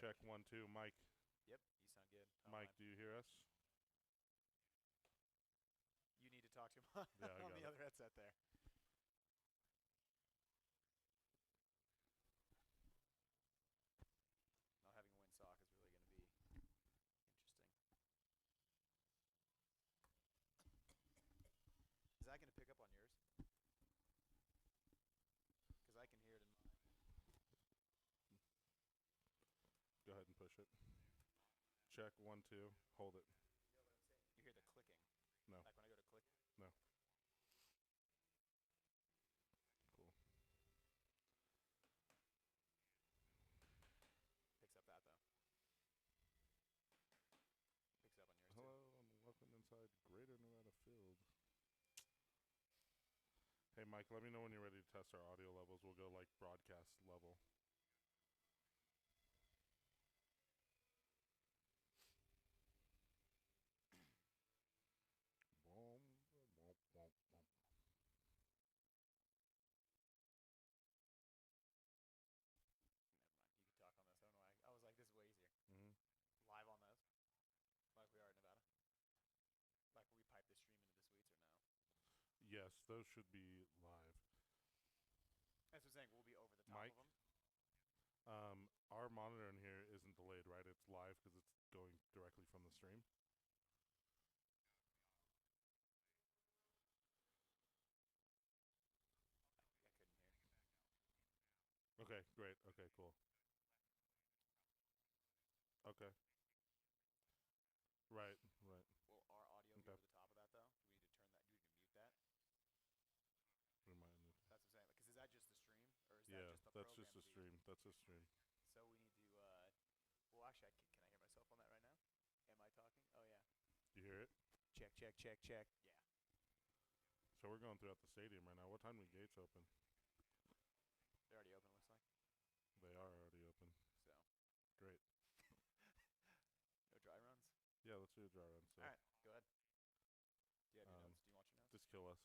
Check 1 2. Mike. Yep, you sound good. Mike, do you hear us? You need to talk to him Yeah, I on got the it. other headset there. Not having a windsock is really going to be interesting. Is that going to pick up on yours? Because I can hear it in mine. Go ahead and push it. Check 1 2. Hold it. You hear the clicking. No. Like when I go to click. No. Cool. Picks up that though. Picks up on yours too. Hello, I'm welcome inside Greater Nevada Field. Hey, Mike, let me know when you're ready to test our audio levels. We'll go like broadcast level. Boom, boom, boom, boom. Never mind. You can talk on this. I don't know why. I was like, this is way easier. Mm-hmm. Live on this, like we are in Nevada. Like we pipe the stream into the suites or no? Yes, those should be live. That's what I'm saying. We'll be over the top Mike? of them. Our monitor in here isn't delayed, right? It's live because it's going directly from the stream. I couldn't hear. Okay, great. Okay, cool. Okay. Right, right. Will our audio be Okay. over the top of that though? Do we need to turn that? Do we need to mute that? Remind me. That's what I'm saying. Because is that just the stream, or is that Yeah, just the that's program just a feed? stream. That's a stream. So we need to. Well, actually, can I hear myself on that right now? Am I talking? Oh yeah. You hear it? Check, check, check, check. Yeah. So we're going throughout the stadium right now. What time do the gates open? They're already open. Looks like. They are already open. So. Great. No dry runs. Yeah, let's do a dry run. So. All right, go ahead. Do you have your notes? Do you want your notes? Just kill us.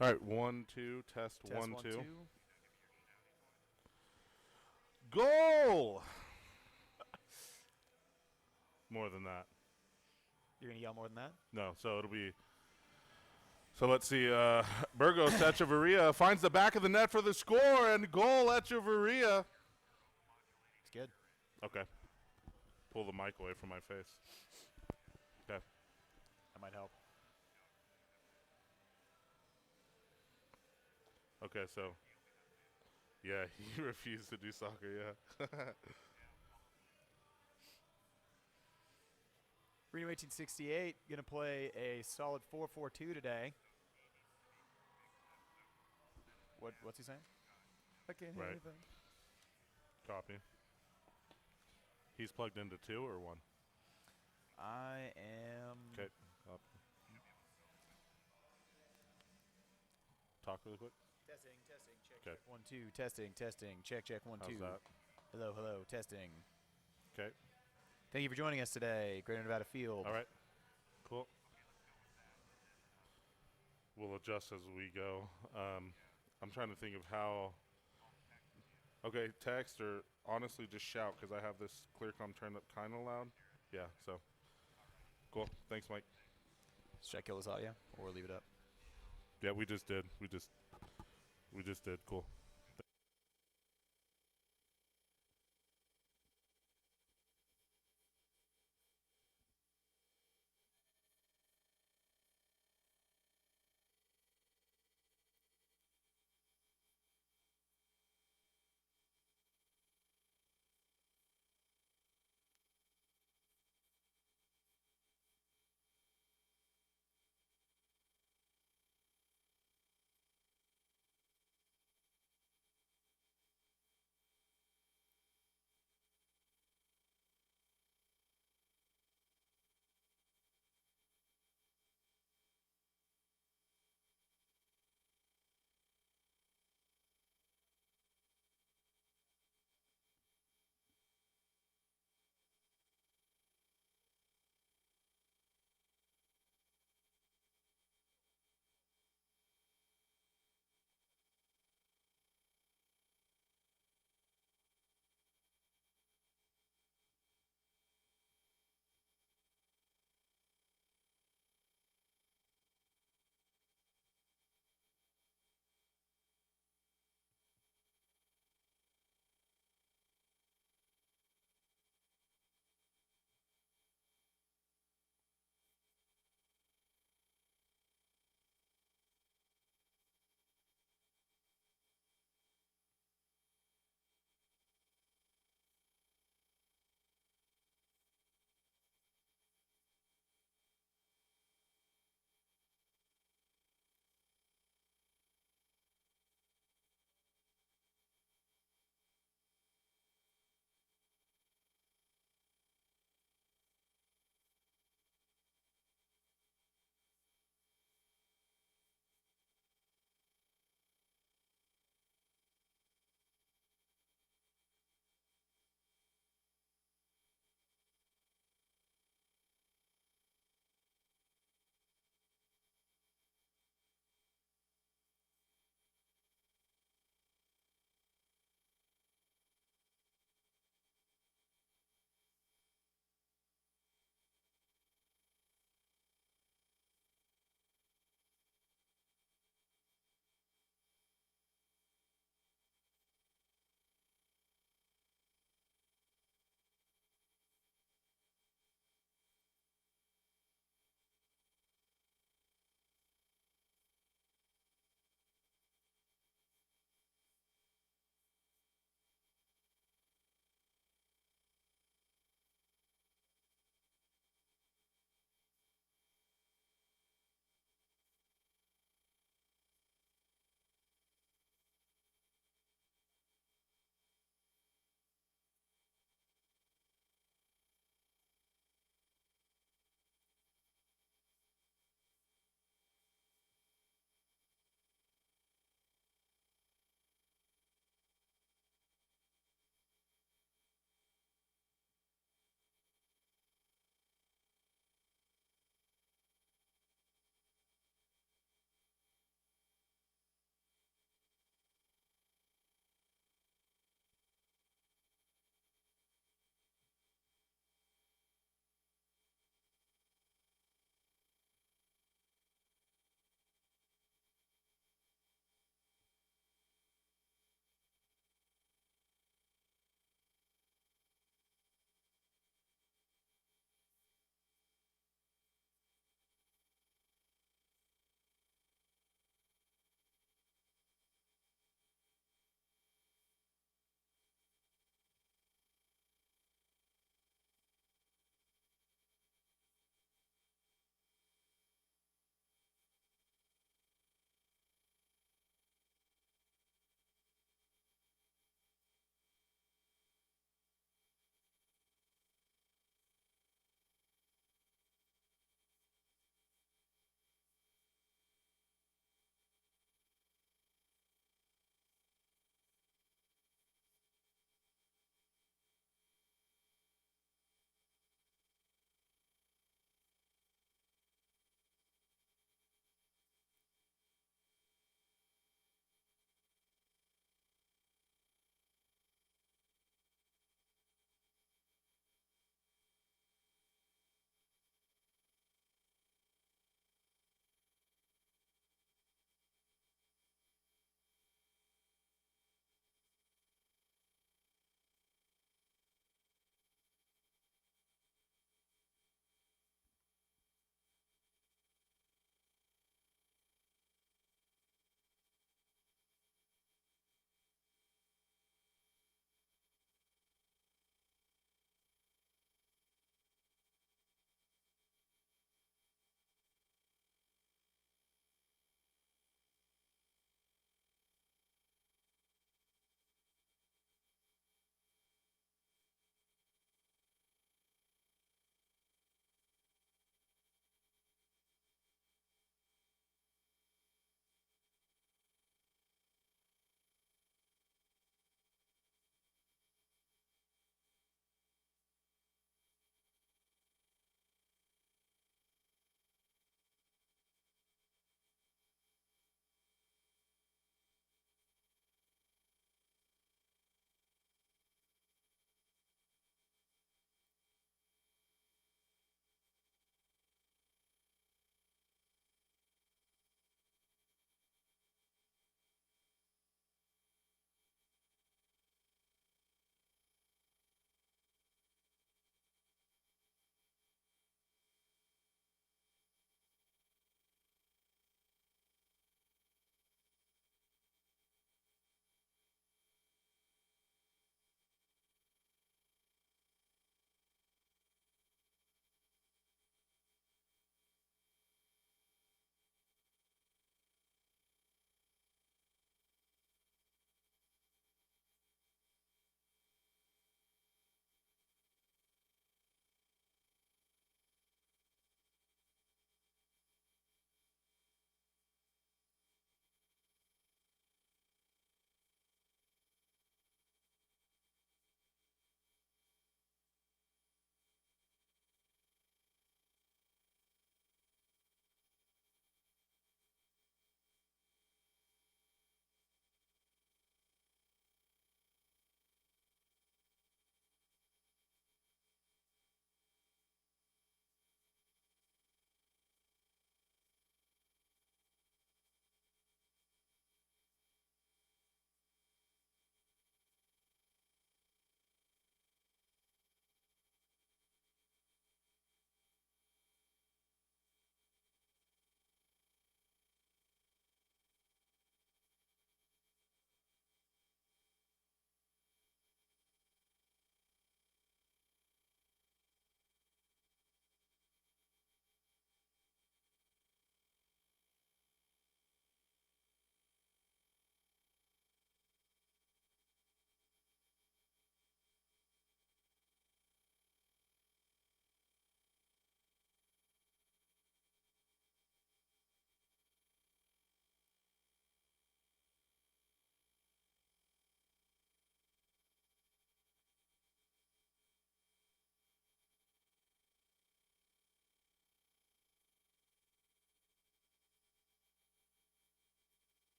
All right, 1 2 test, Test 1 1 2. 2. Goal. More than that. You're gonna yell more than that? No, so it'll be. So let's see. Burgos Echeverria finds the back of the net for the score and goal Echeverria. It's good. Okay. Pull the mic away from my face. Okay. That might help. Okay, so. Yeah, he refused to do soccer, yeah. Reno 1868 gonna play a solid 4-4-2 today. What's he saying? I can't hear Right. anything. Copy. He's plugged into 2 or 1? I am. Okay. Talk really quick. Testing, check, Okay. check. 1 2, testing, check, 1 How's 2. that? Hello, testing. Okay. Thank you for joining us today, Greater Nevada Field. All right. Cool. We'll adjust as we go. I'm trying to think of how. Okay, text or honestly just shout because I have this ClearCom turned up kind of loud. Yeah, so. Cool. Thanks, Mike. Should I kill this audio or leave it up? Yeah, we just did. We just did. Cool.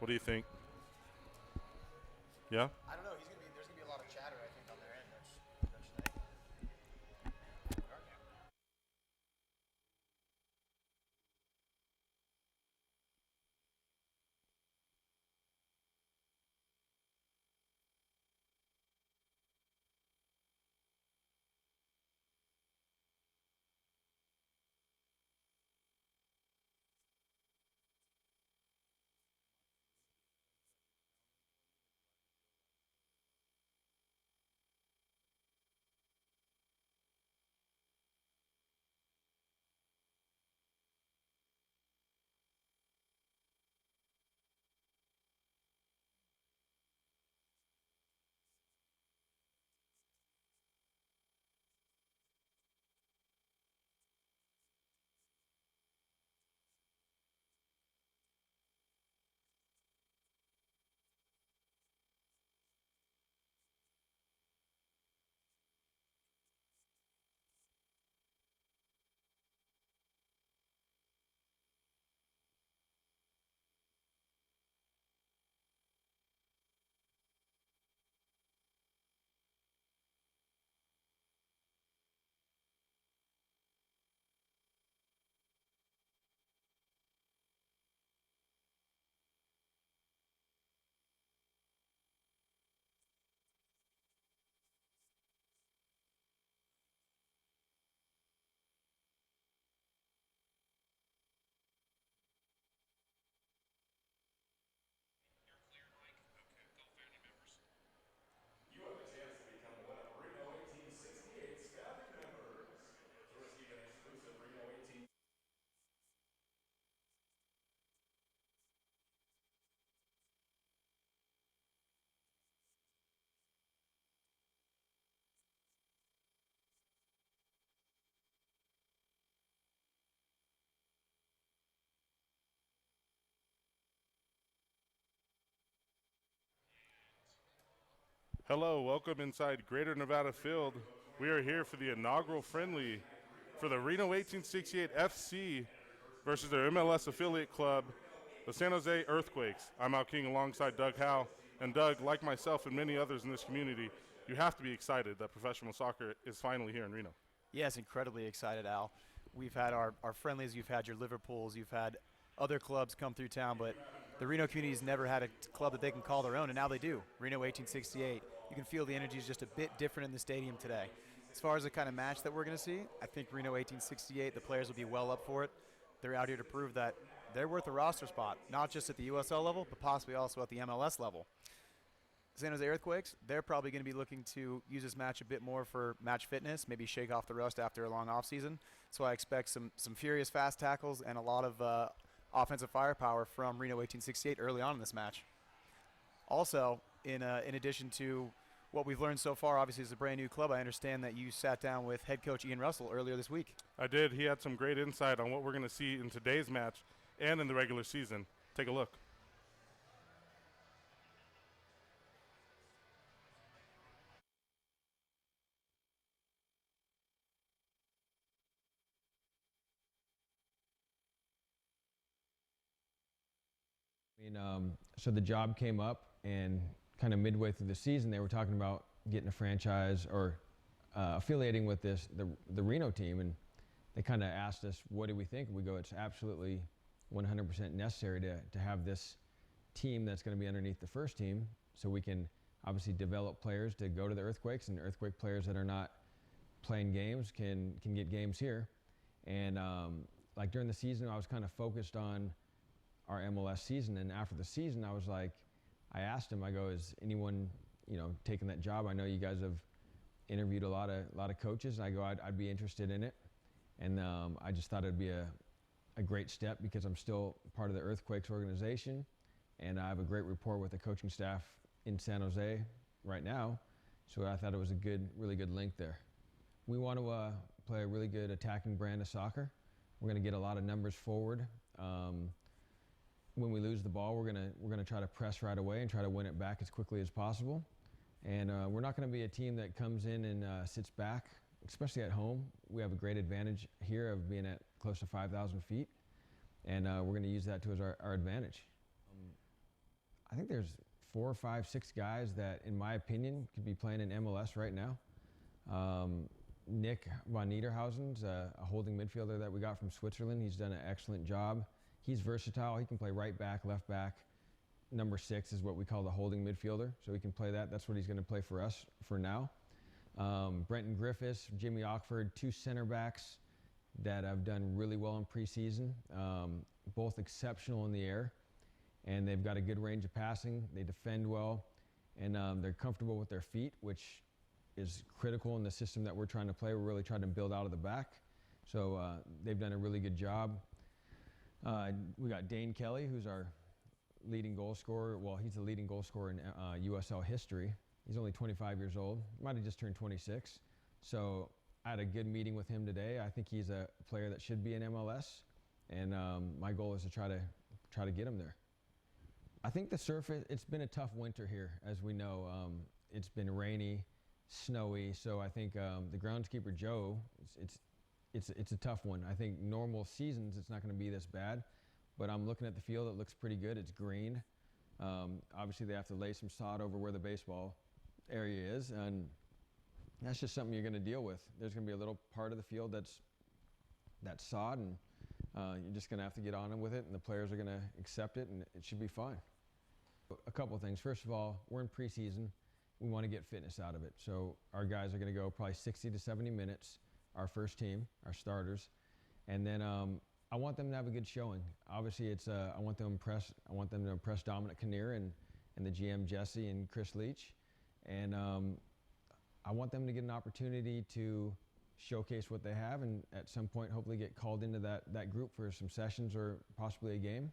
What do you think? Yeah? I don't know. There's gonna be a lot of chatter, I think, on their end. Don't you think? Hello, welcome inside Greater Nevada Field. We are here for the inaugural friendly for the Reno 1868 FC versus their MLS affiliate club, the San Jose Earthquakes. I'm Al King alongside Doug Howe. And Doug, like myself and many others in this community, you have to be excited that professional soccer is finally here in Reno. Yes, incredibly excited, Al. We've had our friendlies, you've had your Liverpools, you've had other clubs come through town, but the Reno community's never had a club that they can call their own, and now they do. Reno 1868. You can feel the energy is just a bit different in the stadium today. As far as the kind of match that we're going to see, I think Reno 1868, the players will be well up for it. They're out here to prove that they're worth a roster spot, not just at the USL level, but possibly also at the MLS level. San Jose Earthquakes, they're probably going to be looking to use this match a bit more for match fitness, maybe shake off the rust after a long offseason. So I expect some furious fast tackles and a lot of offensive firepower from Reno 1868 early on in this match. Also, in addition to what we've learned so far, obviously, as a brand new club, I understand that you sat down with head coach Ian Russell earlier this week. I did. He had some great insight on what we're going to see in today's match and in the regular season. Take a look. So the job came up, and kind of midway through the season, they were talking about getting a franchise or affiliating with the Reno team, and they kind of asked us, what do we think? We go, it's absolutely 100% necessary to have this team that's going to be underneath the first team, so we can obviously develop players to go to the Earthquakes, and Earthquake players that are not playing games can get games here. And like during the season, I was kind of focused on our MLS season, and after the season, I was like, I asked him, I go, is anyone, taking that job? I know you guys have interviewed a lot of coaches, and I go, I'd be interested in it. And I just thought it'd be a great step, because I'm still part of the Earthquakes organization, and I have a great rapport with the coaching staff in San Jose right now. So I thought it was a really good link there. We want to play a really good attacking brand of soccer. We're going to get a lot of numbers forward. When we lose the ball, we're gonna try to press right away and try to win it back as quickly as possible. And we're not going to be a team that comes in and sits back, especially at home. We have a great advantage here of being at close to 5,000 feet, and we're going to use that to as our advantage. I think there's 4, 5, 6 guys that, in my opinion, could be playing in MLS right now. Nick von Niederhausen's a holding midfielder that we got from Switzerland. He's done an excellent job. He's versatile. He can play right back, left back. Number 6 is what we call the holding midfielder, so he can play that. That's what he's going to play for us for now. Brenton Griffiths, Jimmy Ockford, 2 center backs that have done really well in preseason, both exceptional in the air, and they've got a good range of passing. They defend well, and they're comfortable with their feet, which is critical in the system that we're trying to play. We're really trying to build out of the back, so they've done a really good job. We got Dane Kelly, who's our leading goal scorer. Well, he's the leading goal scorer in USL history. He's only 25 years old. Might have just turned 26. So I had a good meeting with him today. I think he's a player that should be in MLS, and my goal is to try to get him there. I think the surface, it's been a tough winter here, as we know. It's been rainy, snowy, so I think the groundskeeper, Joe, it's a tough one. I think normal seasons, it's not going to be this bad. But I'm looking at the field, it looks pretty good. It's green. Obviously, they have to lay some sod over where the baseball area is, and that's just something you're going to deal with. There's going to be a little part of the field that's sod, and you're just going to have to get on with it, and the players are going to accept it, and it should be fine. A couple of things. First of all, we're in preseason. We want to get fitness out of it. So our guys are going to go probably 60 to 70 minutes, our first team, our starters, and then I want them to have a good showing. Obviously, I want them to impress Dominic Kinnear and the GM Jesse and Chris Leach, and I want them to get an opportunity to showcase what they have, and at some point, hopefully, get called into that group for some sessions or possibly a game.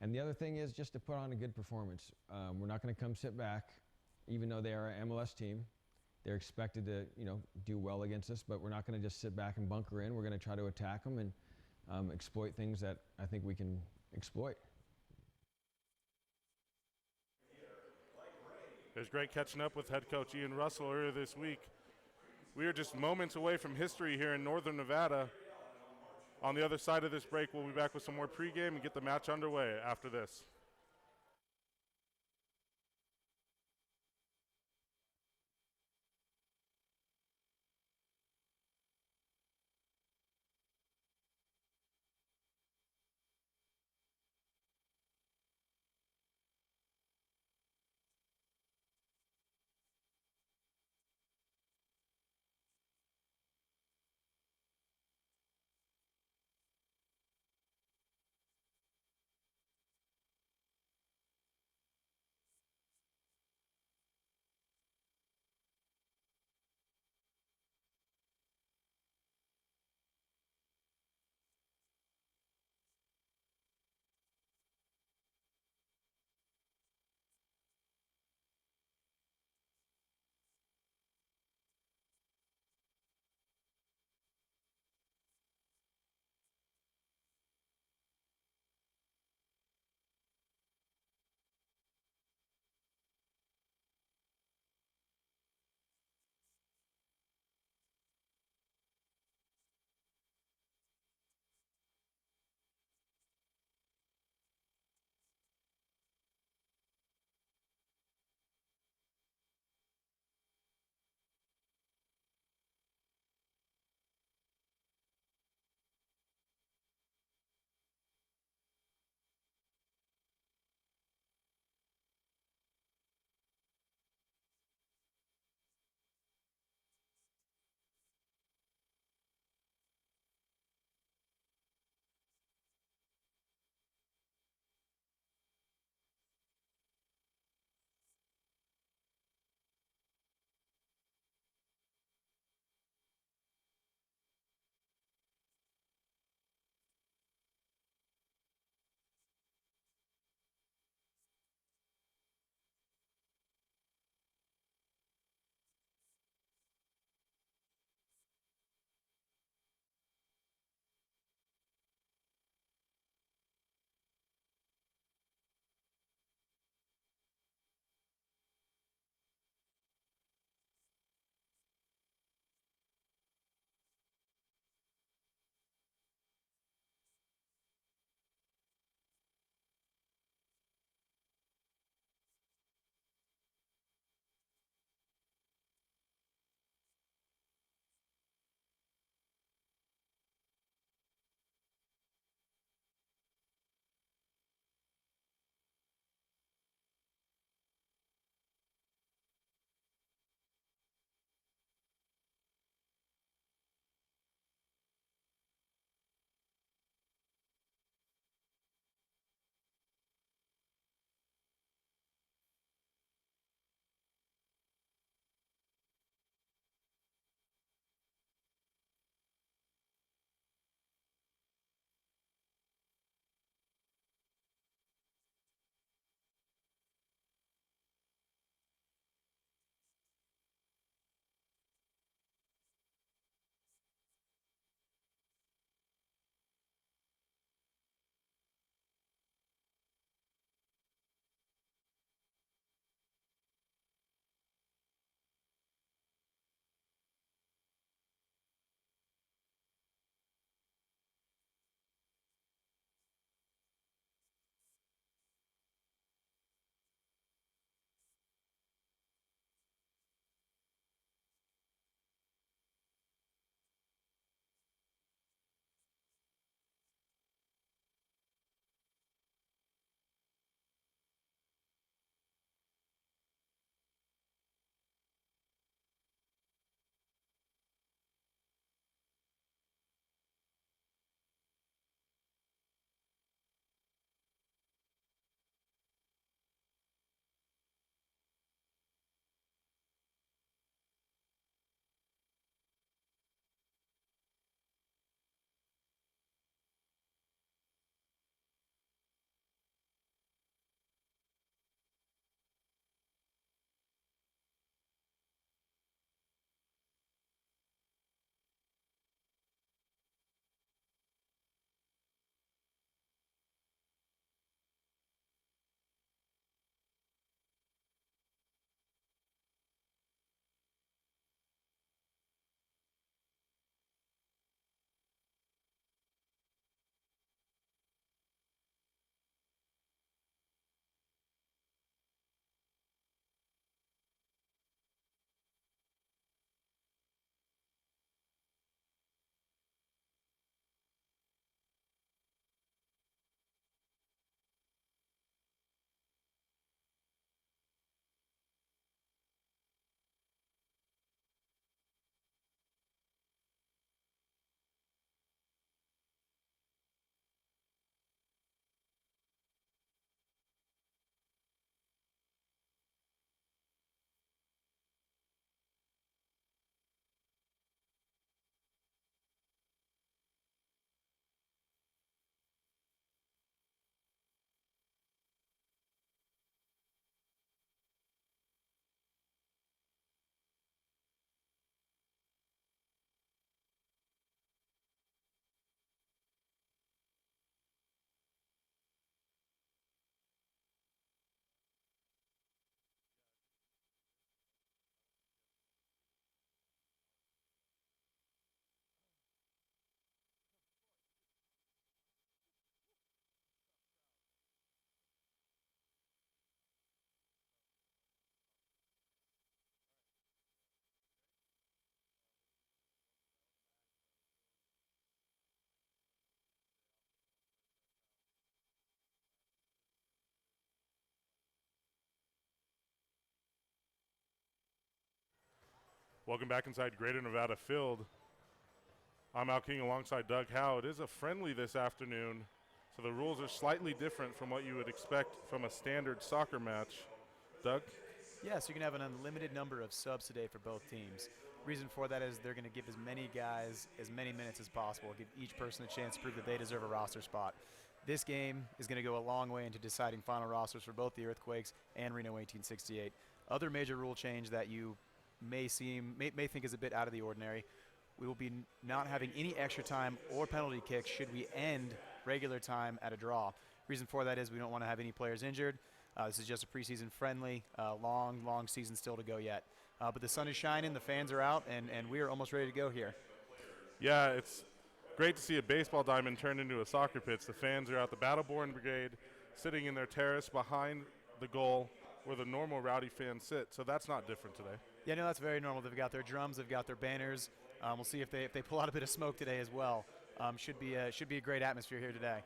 And the other thing is just to put on a good performance. We're not going to come sit back, even though they are an MLS team. They're expected to, do well against us, but we're not going to just sit back and bunker in. We're going to try to attack them and exploit things that I think we can exploit. It was great catching up with head coach Ian Russell earlier this week. We are just moments away from history here in Northern Nevada. On the other side of this break, we'll be back with some more pregame and get the match underway after this. Welcome back inside Greater Nevada Field. I'm Al King alongside Doug Howe. It is a friendly this afternoon, so the rules are slightly different from what you would expect from a standard soccer match. Doug? Yes, you can have an unlimited number of subs today for both teams. Reason for that is they're going to give as many guys as many minutes as possible, give each person a chance to prove that they deserve a roster spot. This game is going to go a long way into deciding final rosters for both the Earthquakes and Reno 1868. Other major rule change that you may think is a bit out of the ordinary. We will be not having any extra time or penalty kicks should we end regular time at a draw. Reason for that is we don't want to have any players injured. This is just a preseason friendly, long season still to go yet. But the sun is shining, the fans are out, and we are almost ready to go here. Yeah, it's great to see a baseball diamond turn into a soccer pitch. The fans are out. The Battleborn Brigade sitting in their terrace behind the goal where the normal rowdy fans sit. So that's not different today. Yeah, no, that's very normal. They've got their drums, they've got their banners. We'll see if they pull out a bit of smoke today as well. Should be a great atmosphere here today.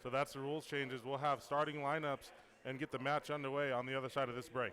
So that's the rules changes. We'll have starting lineups and get the match underway on the other side of this break.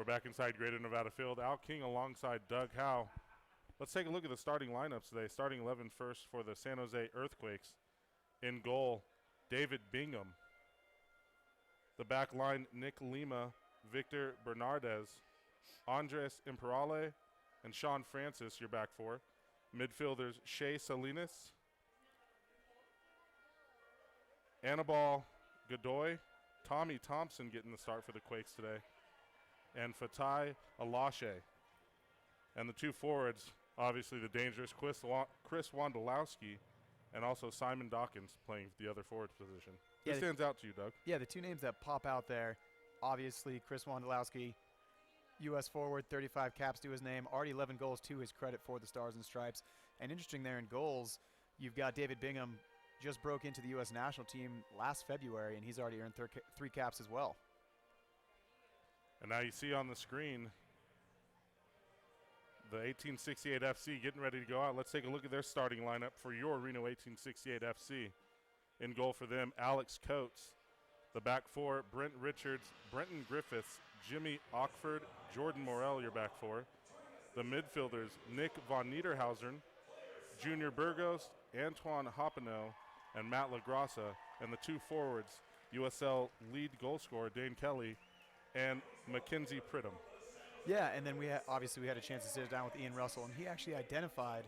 back inside Greater Nevada Field. Al King alongside Doug Howe. Let's take a look at the starting lineups today. Starting 11 first for the San Jose Earthquakes. In goal, David Bingham. The back line, Nick Lima, Victor Bernardez, Andres Imperale, and Sean Francis, your back four. Midfielders, Shea Salinas, Annabelle Godoy, Tommy Thompson getting the start for the Quakes today, and Fatai Alashe. And the two forwards, obviously the dangerous Chris Wondolowski and also Simon Dawkins playing the other forward position. Who stands out to you, Doug? Yeah, the two names that pop out there, obviously Chris Wondolowski, U.S. forward, 35 caps to his name, already 11 goals to his credit for the Stars and Stripes. And interesting there in goals, you've got David Bingham, just broke into the U.S. national team last February, and he's already earned 3 caps as well. And now you see on the screen the 1868 FC getting ready to go out. Let's take a look at their starting lineup for your Reno 1868 FC. In goal for them, Alex Coates. The back four, Brent Richards, Brenton Griffiths, Jimmy Ockford, Jordan Morell, your back four. The midfielders, Nick Von Niederhausen, Junior Burgos, Antoine Hoppino, and Matt LaGrassa. And the two forwards, USL lead goal scorer, Dane Kelly, and Mackenzie Pridham. Yeah, and then obviously we had a chance to sit down with Ian Russell, and he actually identified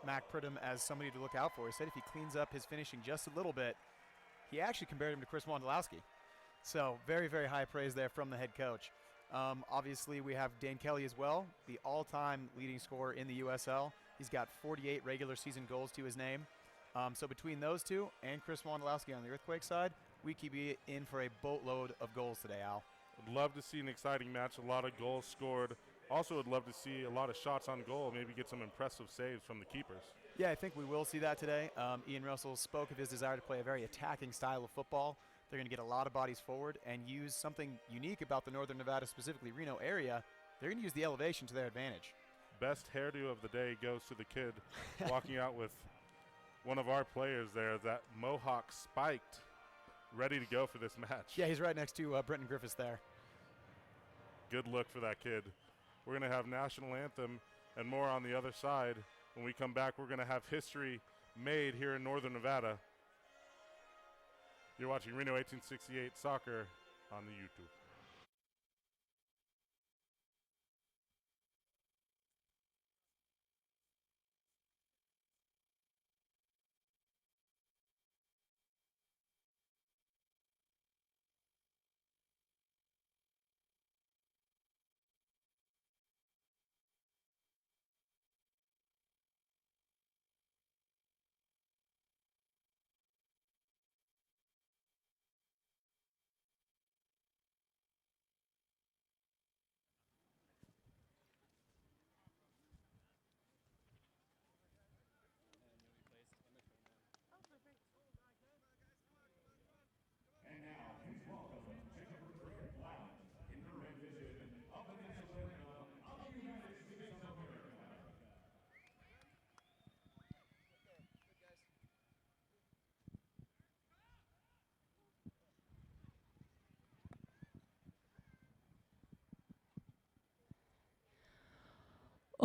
Mac Pridham as somebody to look out for. He said if he cleans up his finishing just a little bit, he actually compared him to Chris Wondolowski. So very, very high praise there from the head coach. Obviously, we have Dane Kelly as well, the all-time leading scorer in the USL. He's got 48 regular season goals to his name. So between those two and Chris Wondolowski on the Earthquake side, we could be in for a boatload of goals today, Al. Would love to see an exciting match, a lot of goals scored. Also would love to see a lot of shots on goal, maybe get some impressive saves from the keepers. Yeah, I think we will see that today. Ian Russell spoke of his desire to play a very attacking style of football. They're going to get a lot of bodies forward and use something unique about the Northern Nevada, specifically Reno area. They're going to use the elevation to their advantage. Best hairdo of the day goes to the kid walking out with one of our players there, that mohawk spiked, ready to go for this match. Yeah, he's right next to Brenton Griffiths there. Good look for that kid. We're going to have national anthem and more on the other side. When we come back, we're going to have history made here in Northern Nevada. You're watching Reno 1868 Soccer on the YouTube.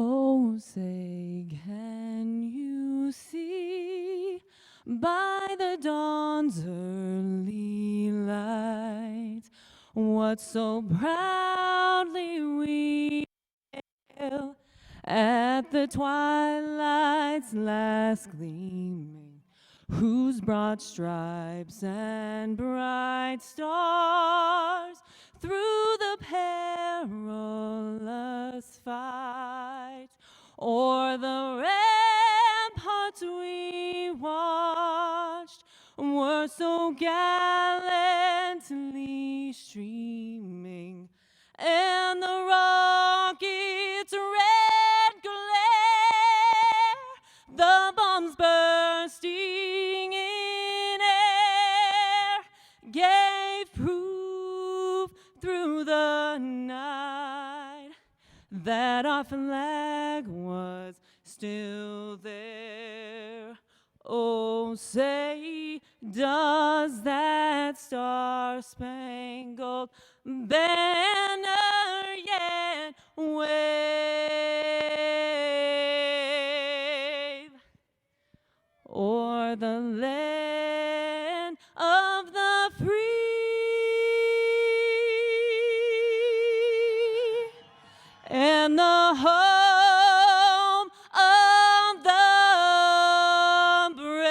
Oh, say, can you see by the dawn's early light what so proudly we hail at the twilight's last gleaming, whose broad stripes and bright stars through the perilous fight o'er the ramparts we watched were so gallantly streaming, and the rocket's red glare, the bombs bursting in air, gave proof through the night that our flag was still there. Oh, say, does that star-spangled banner yet wave, o'er the land of the free and the home of the brave.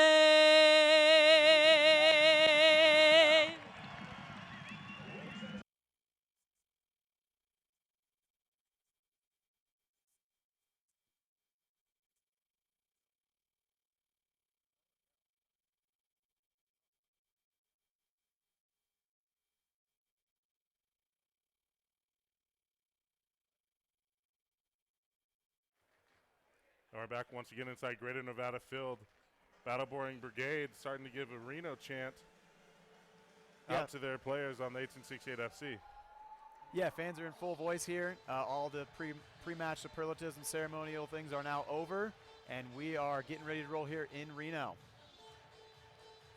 And we're back once again inside Greater Nevada Field. Battle Boring Brigade starting to give a Reno chant out to their players on the 1868 FC. Yeah, fans are in full voice here. All the pre-match superlatives and ceremonial things are now over, and we are getting ready to roll here in Reno.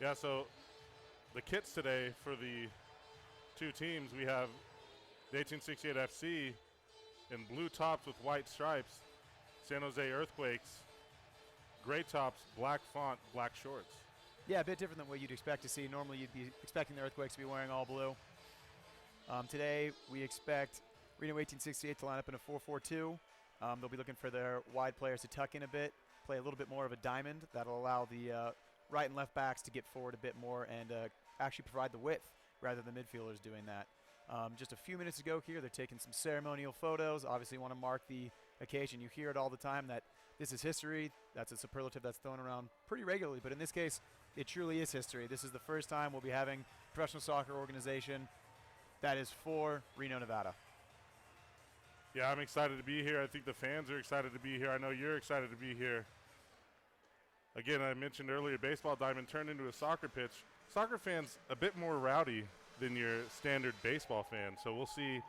Yeah, so the kits today for the two teams, we have the 1868 FC in blue tops with white stripes, San Jose Earthquakes, gray tops, black font, black shorts. Yeah, a bit different than what you'd expect to see. Normally you'd be expecting the Earthquakes to be wearing all blue. Today we expect Reno 1868 to line up in a 4-4-2. They'll be looking for their wide players to tuck in a bit, play a little bit more of a diamond. That'll allow the right and left backs to get forward a bit more and actually provide the width rather than midfielders doing that. Just a few minutes ago here, they're taking some ceremonial photos. Obviously want to mark the occasion. You hear it all the time that this is history. That's a superlative that's thrown around pretty regularly, but in this case, it truly is history. This is the first time we'll be having a professional soccer organization that is for Reno, Nevada. Yeah, I'm excited to be here. I think the fans are excited to be here. I know you're excited to be here. Again, I mentioned earlier, baseball diamond turned into a soccer pitch. Soccer fans a bit more rowdy than your standard baseball fan, so we'll see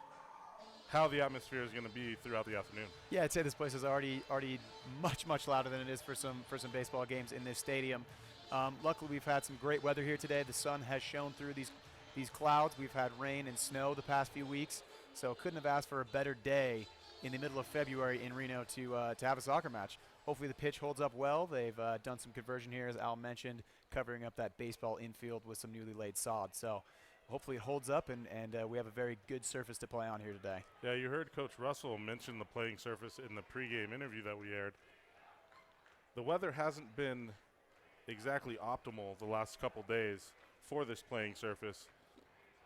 how the atmosphere is going to be throughout the afternoon. Yeah, I'd say this place is already much louder than it is for some baseball games in this stadium. Luckily, we've had some great weather here today. The sun has shone through these clouds. We've had rain and snow the past few weeks, so couldn't have asked for a better day in the middle of February in Reno to have a soccer match. Hopefully the pitch holds up well. They've done some conversion here, as Al mentioned, covering up that baseball infield with some newly laid sod. So hopefully it holds up, and we have a very good surface to play on here today. Yeah, you heard Coach Russell mention the playing surface in the pregame interview that we aired. The weather hasn't been exactly optimal the last couple days for this playing surface,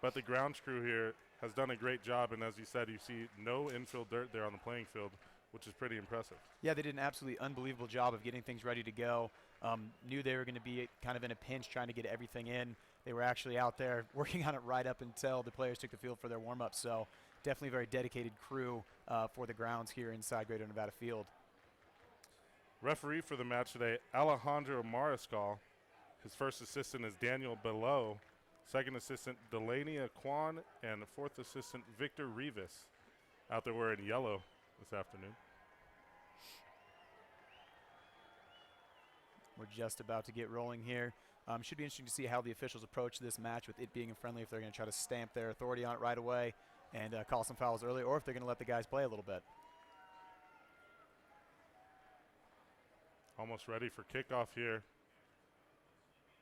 but the grounds crew here has done a great job, and as you said, you see no infield dirt there on the playing field, which is pretty impressive. Yeah, they did an absolutely unbelievable job of getting things ready to go. Knew they were going to be kind of in a pinch trying to get everything in. They were actually out there working on it right up until the players took the field for their warm-up, so definitely a very dedicated crew for the grounds here inside Greater Nevada Field. Referee for the match today, Alejandro Mariscal. His first assistant is Daniel Below. Second assistant, Delania Kwan. And fourth assistant, Victor Rivas. Out there wearing yellow this afternoon. We're just about to get rolling here. Should be interesting to see how the officials approach this match with it being friendly, if they're going to try to stamp their authority on it right away and call some fouls early, or if they're going to let the guys play a little bit. Almost ready for kickoff here.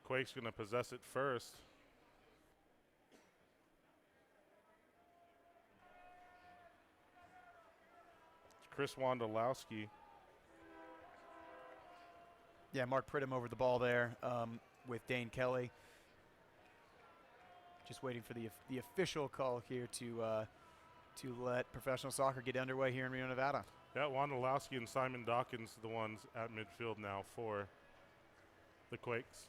Quake's going to possess it first. Chris Wondolowski. Yeah, Mark Pridham over the ball there with Dane Kelly. Just waiting for the official call here to let professional soccer get underway here in Reno, Nevada. Yeah, Wondolowski and Simon Dawkins, the ones at midfield now for the Quakes.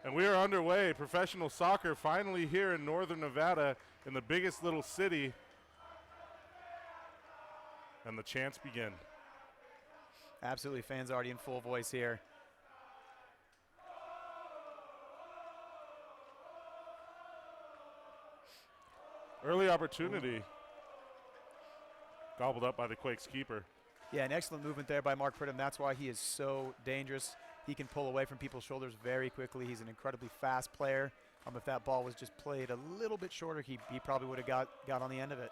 And we are underway. Professional soccer finally here in northern Nevada in the biggest little city. And the chants begin. Absolutely, fans already in full voice here. Early opportunity. Gobbled up by the Quakes keeper. Yeah, an excellent movement there by Mark Pridham. That's why he is so dangerous. He can pull away from people's shoulders very quickly. He's an incredibly fast player. If that ball was just played a little bit shorter, he probably would have got on the end of it.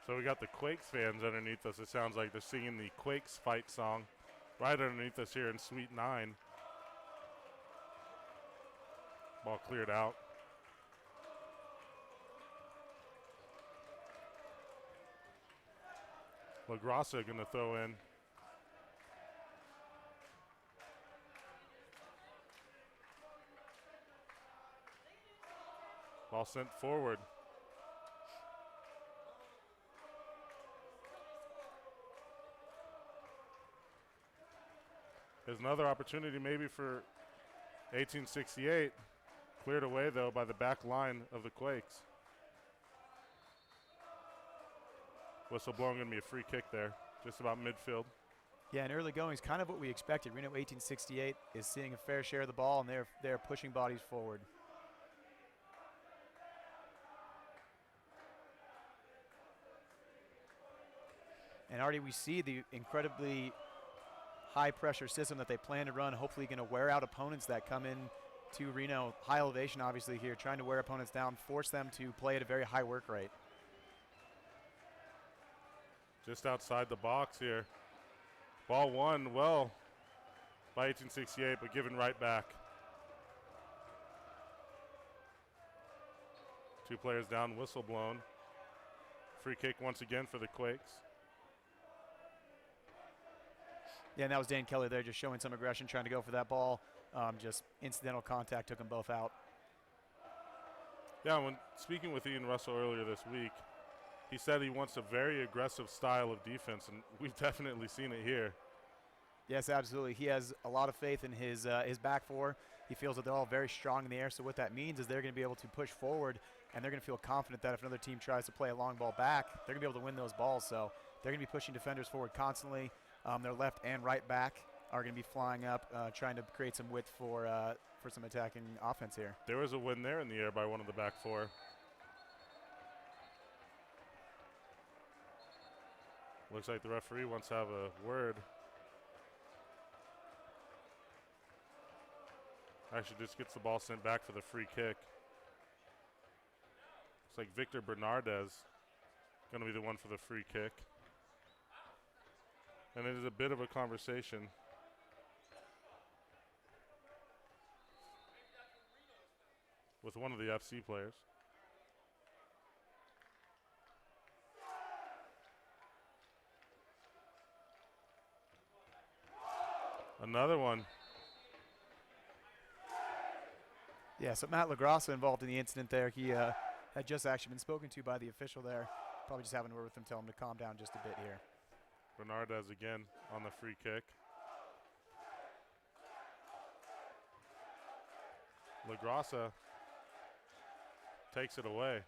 So we got the Quakes fans underneath us. It sounds like they're singing the Quakes fight song right underneath us here in Suite 9. Ball cleared out. LaGrassa going to throw in. Ball sent forward. There's another opportunity maybe for 1868. Cleared away, though, by the back line of the Quakes. Whistle blowing, going to be a free kick there, just about midfield. Yeah, and early going is kind of what we expected. Reno 1868 is seeing a fair share of the ball, and they're pushing bodies forward. And already we see the incredibly high-pressure system that they plan to run, hopefully going to wear out opponents that come in to Reno. High elevation, obviously, here, trying to wear opponents down, force them to play at a very high work rate. Just outside the box here. Ball won well by 1868, but given right back. Two players down, whistle blown. Free kick once again for the Quakes. Yeah, and that was Dan Kelly there just showing some aggression, trying to go for that ball. Just incidental contact took them both out. Yeah, when speaking with Ian Russell earlier this week, he said he wants a very aggressive style of defense, and we've definitely seen it here. Yes, absolutely. He has a lot of faith in his back four. He feels that they're all very strong in the air, so what that means is they're going to be able to push forward, and they're going to feel confident that if another team tries to play a long ball back, they're going to be able to win those balls. So they're going to be pushing defenders forward constantly. Their left and right back are going to be flying up, trying to create some width for some attacking offense here. There was a win there in the air by one of the back four. Looks like the referee wants to have a word. Actually just gets the ball sent back for the free kick. Looks like Victor Bernardez going to be the one for the free kick. And it is a bit of a conversation. With one of the FC players. Another one. Yeah, so Matt LaGrassa involved in the incident there. He had just actually been spoken to by the official there. Probably just having a word with him, tell him to calm down just a bit here. Bernardez again on the free kick. LaGrassa takes it away.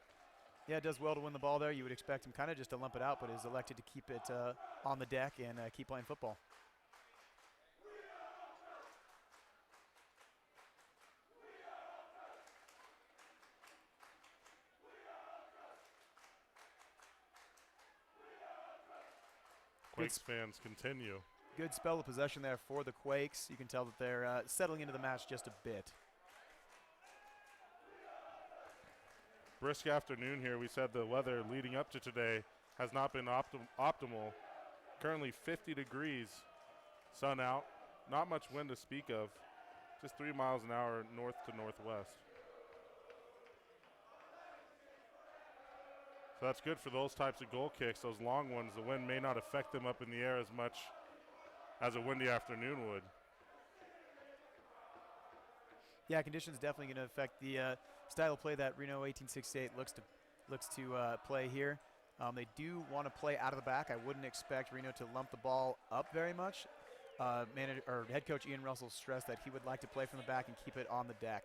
Yeah, does well to win the ball there. You would expect him kind of just to lump it out, but is elected to keep it on the deck and keep playing football. Quakes fans continue. Good spell of possession there for the Quakes. You can tell that they're settling into the match just a bit. Brisk afternoon here. We said the weather leading up to today has not been optimal. Currently 50 degrees, sun out, not much wind to speak of, just 3 miles an hour north to northwest. So that's good for those types of goal kicks, those long ones. The wind may not affect them up in the air as much as a windy afternoon would. Yeah, conditions definitely going to affect the style of play that Reno 1868 looks to play here. They do want to play out of the back. I wouldn't expect Reno to lump the ball up very much. Head coach Ian Russell stressed that he would like to play from the back and keep it on the deck.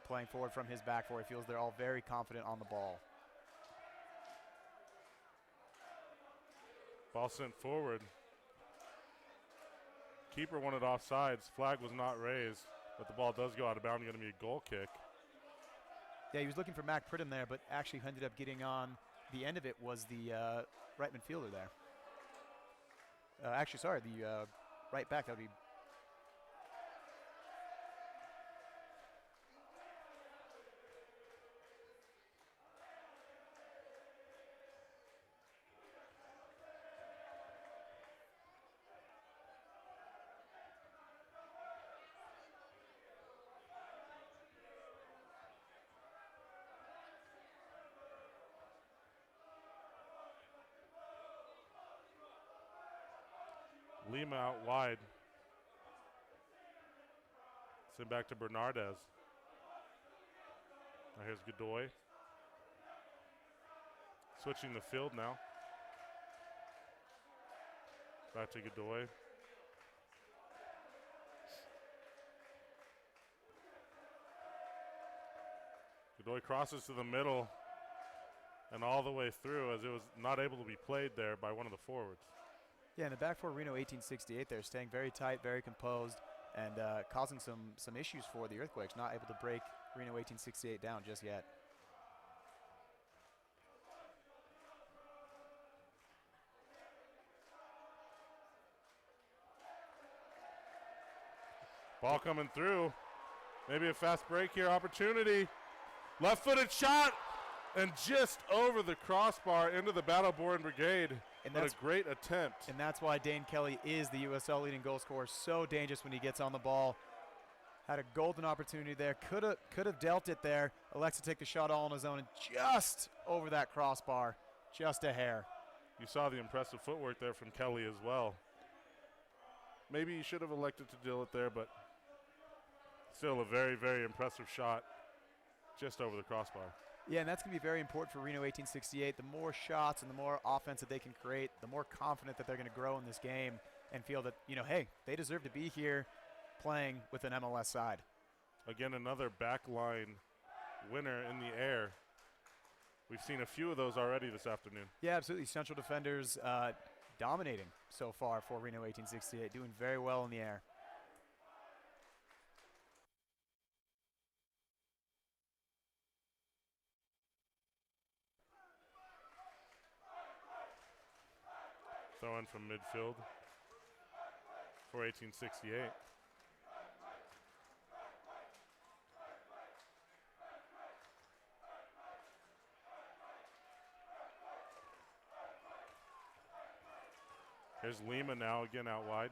Playing forward from his back four, he feels they're all very confident on the ball. Ball sent forward. Keeper wanted offsides. Flag was not raised, but the ball does go out of bounds. Going to be a goal kick. Yeah, he was looking for Mac Pridham there, but actually ended up getting on the end of it was the right midfielder there. The right back. That would be. Lima out wide. Send back to Bernardez. Now here's Godoy. Switching the field now. Back to Godoy. Godoy crosses to the middle and all the way through as it was not able to be played there by one of the forwards. Yeah, in the back four, Reno 1868, they're staying very tight, very composed, and causing some issues for the Earthquakes, not able to break Reno 1868 down just yet. Ball coming through. Maybe a fast break here, opportunity. Left-footed shot, and just over the crossbar into the Battleborn Brigade. And What that's a great attempt. And that's why Dane Kelly is the USL leading goal scorer. So dangerous when he gets on the ball. Had a golden opportunity there. Could have dealt it there. Elects to take the shot all on his own and just over that crossbar. Just a hair. You saw the impressive footwork there from Kelly as well. Maybe he should have elected to deal it there, but still a very, very impressive shot just over the crossbar. Yeah, and that's going to be very important for Reno 1868. The more shots and the more offense that they can create, the more confident that they're going to grow in this game and feel that, you know, hey, they deserve to be here playing with an MLS side. Again, another backline winner in the air. We've seen a few of those already this afternoon. Yeah, absolutely. Central defenders dominating so far for Reno 1868, doing very well in the air. Throw in from midfield for 1868. Here's Lima now again out wide.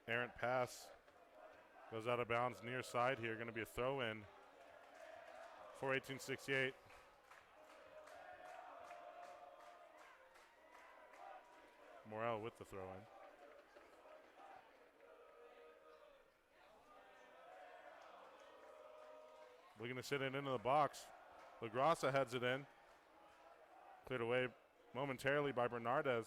Errant pass goes out of bounds near side here. Going to be a throw in for 1868. Morel with the throw in. Looking to sit it into the box. LaGrassa heads it in. Cleared away momentarily by Bernardez.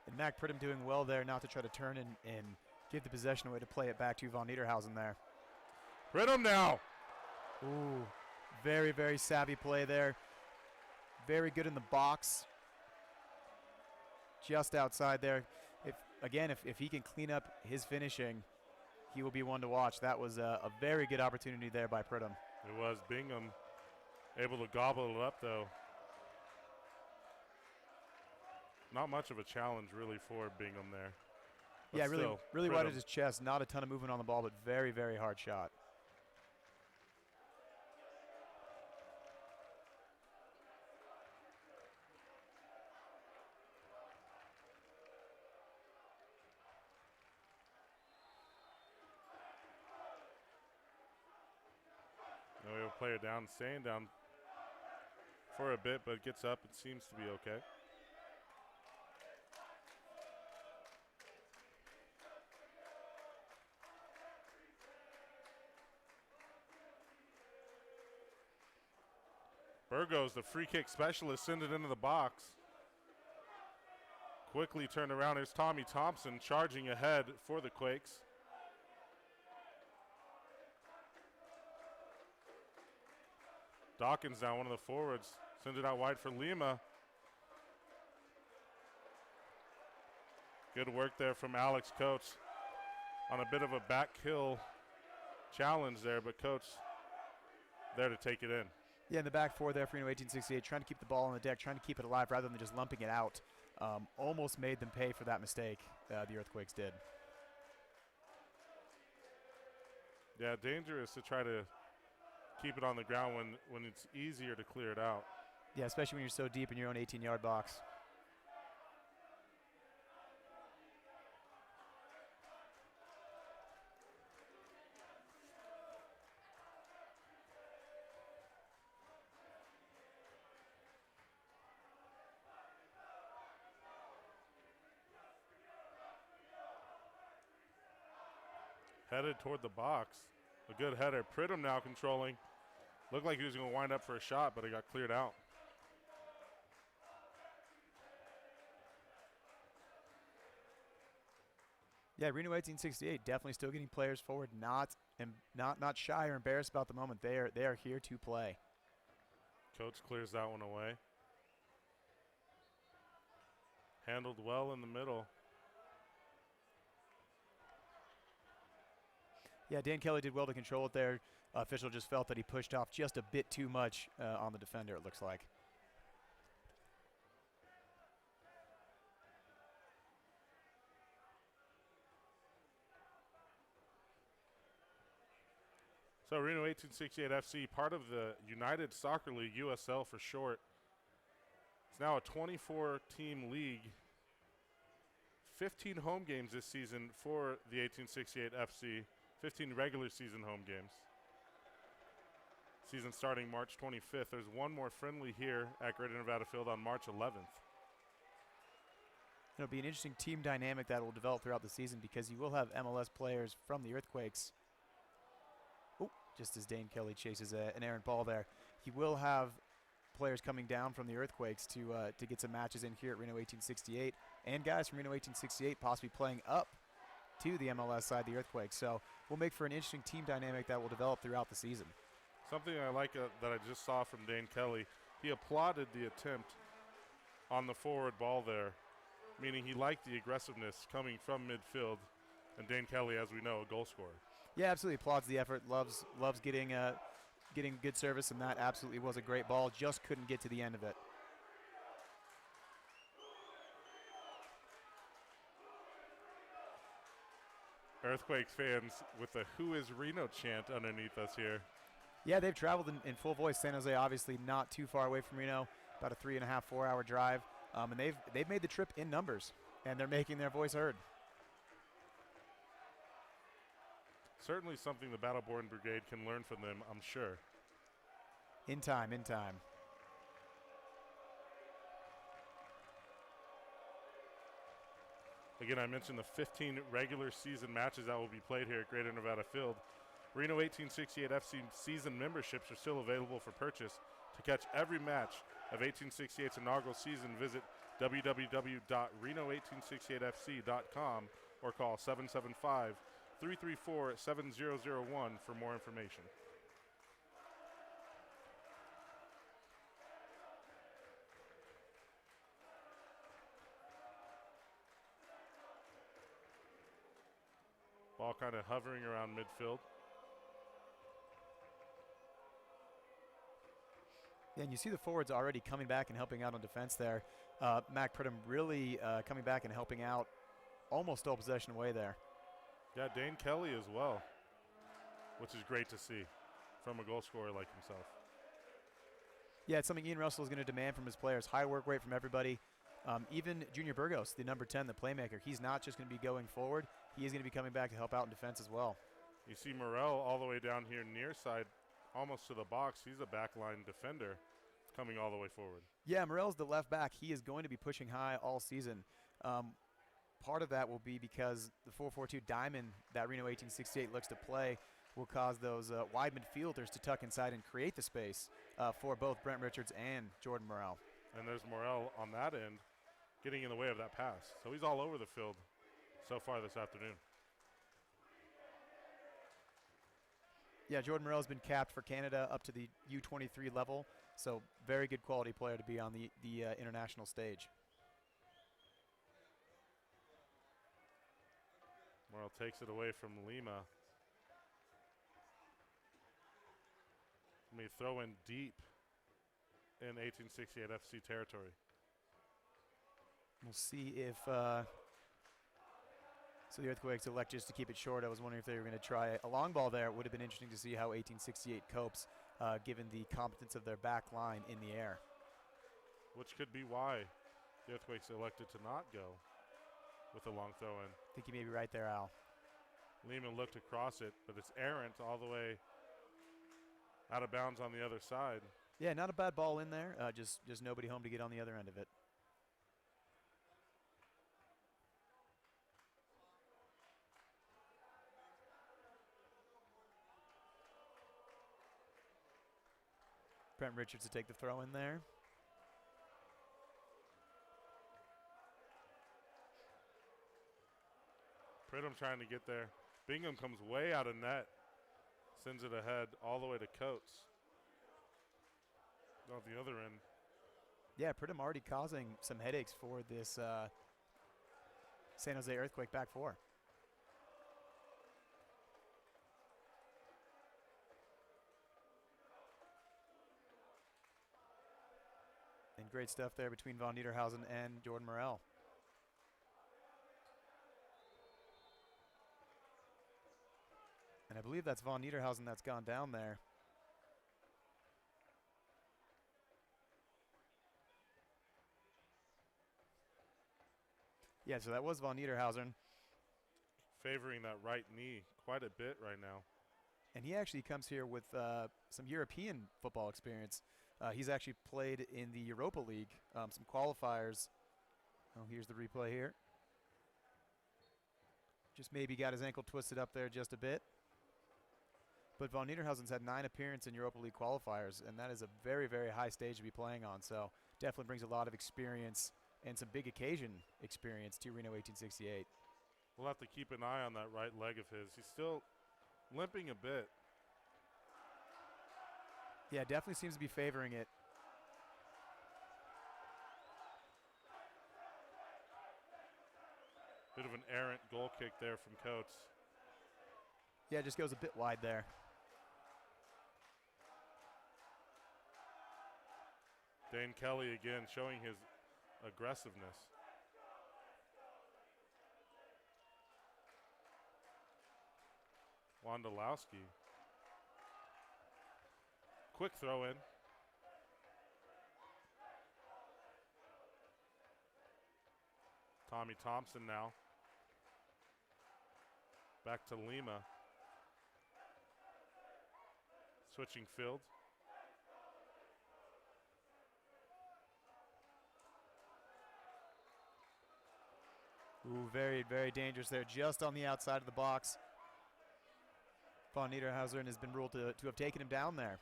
And Mac Pridham doing well there not to try to turn and give the possession away to play it back to Von Niederhausen there. Pridham now. Ooh, very, very savvy play there. Very good in the box. Just outside there. If he can clean up his finishing, he will be one to watch. That was a very good opportunity there by Pridham. It was. Bingham able to gobble it up, though. Not much of a challenge, really, for Bingham there. But yeah, still, really Pridham. wide at his chest. Not a ton of movement on the ball, but very, very hard shot. Now we have a player down, staying down for a bit, but gets up. It seems to be okay. Burgos, the free kick specialist, send it into the box. Quickly turned around. There's Tommy Thompson charging ahead for the Quakes. Dawkins now, one of the forwards, sends it out wide for Lima. Good work there from Alex Coates. on a bit of a back hill challenge there, but Coach there to take it in. Yeah, in the back four there for Reno 1868, trying to keep the ball on the deck, trying to keep it alive rather than just lumping it out. Almost made them pay for that mistake, the Earthquakes did. Yeah, dangerous to try to keep it on the ground when it's easier to clear it out. Yeah, especially when you're so deep in your own 18-yard box. Headed toward the box. A good header. Pridham now controlling. Looked like he was going to wind up for a shot, but it got cleared out. Yeah, Reno 1868 definitely still getting players forward, not shy or embarrassed about the moment. They are here to play. Coach clears that one away. Handled well in the middle. Yeah, Dan Kelly did well to control it there. Official just felt that he pushed off just a bit too much on the defender, it looks like. So Reno 1868 FC, part of the United Soccer League, USL for short. It's now a 24-team league. 15 home games this season for the 1868 FC. 15 regular season home games. Season starting March 25th. There's one more friendly here at Greater Nevada Field on March 11th. It'll be an interesting team dynamic that will develop throughout the season because you will have MLS players from the Earthquakes. Oh, just as Dane Kelly chases an errant ball there. He will have players coming down from the Earthquakes to get some matches in here at Reno 1868. And guys from Reno 1868 possibly playing up to the MLS side, the Earthquakes. So we'll make for an interesting team dynamic that will develop throughout the season. Something I like that I just saw from Dane Kelly, he applauded the attempt on the forward ball there, meaning he liked the aggressiveness coming from midfield. And Dane Kelly, as we know, a goal scorer. Yeah, absolutely applauds the effort, loves getting good service, and that absolutely was a great ball, just couldn't get to the end of it. Earthquakes fans with the "Who is Reno" chant underneath us here. Yeah, they've traveled in full voice. San Jose obviously not too far away from Reno, about a 3.5, 4 hour drive. And they've made the trip in numbers, and they're making their voice heard. Certainly something the Battleborn Brigade can learn from them, I'm sure. In time. Again, I mentioned the 15 regular season matches that will be played here at Greater Nevada Field. Reno 1868 FC season memberships are still available for purchase. To catch every match of 1868's inaugural season, visit www.reno1868fc.com or call 775-334-7001 for more information. Ball kind of hovering around midfield. Yeah, and you see the forwards already coming back and helping out on defense there. Mac Pridham really coming back and helping out, almost stole possession away there. Yeah, Dane Kelly as well, which is great to see from a goal scorer like himself. Yeah, it's something Ian Russell is going to demand from his players. High work rate from everybody. Even Junior Burgos, the number 10, the playmaker, he's not just going to be going forward. He is going to be coming back to help out in defense as well. You see Morel all the way down here near side, almost to the box. He's a backline defender coming all the way forward. Yeah, Morel's the left back. He is going to be pushing high all season. Part of that will be because the 4-4-2 diamond that Reno 1868 looks to play will cause those wide midfielders to tuck inside and create the space for both Brent Richards and Jordan Morel. And there's Morel on that end getting in the way of that pass. So he's all over the field so far this afternoon. Yeah, Jordan Morel has been capped for Canada up to the U23 level, so very good quality player to be on the international stage. Morrell takes it away from Lima. May throw in deep in 1868 FC territory. We'll see if so the Earthquakes elect just to keep it short. I was wondering if they were going to try a long ball there. It would have been interesting to see how 1868 copes given the competence of their back line in the air. Which could be why the Earthquakes elected to not go with a long throw in. I think you may be right there, Al. Lehman looked across it, but it's errant all the way out of bounds on the other side. Yeah, not a bad ball in there. Just nobody home to get on the other end of it. Brent Richards to take the throw in there. Pridham trying to get there. Bingham comes way out of net. Sends it ahead all the way to Coates. On the other end. Yeah, Pridham already causing some headaches for this San Jose Earthquake back four. And great stuff there between Von Niederhausen and Jordan Morrell. And I believe that's Von Niederhausen that's gone down there. Yeah, so that was Von Niederhausen. Favoring that right knee quite a bit right now. And he actually comes here with some European football experience. He's actually played in the Europa League, some qualifiers. Oh, here's the replay here. Just maybe got his ankle twisted up there just a bit. But Von Niederhausen's had 9 appearances in Europa League qualifiers, and that is a very, very high stage to be playing on. So definitely brings a lot of experience and some big occasion experience to Reno 1868. We'll have to keep an eye on that right leg of his. He's still limping a bit. Yeah, definitely seems to be favoring it. Bit of an errant goal kick there from Coates. Yeah, it just goes a bit wide there. Dane Kelly again showing his aggressiveness. Wondolowski. Quick throw in. Tommy Thompson now. Back to Lima. Switching field. Ooh, very, very dangerous there, just on the outside of the box. Von Niederhausen has been ruled to have taken him down there.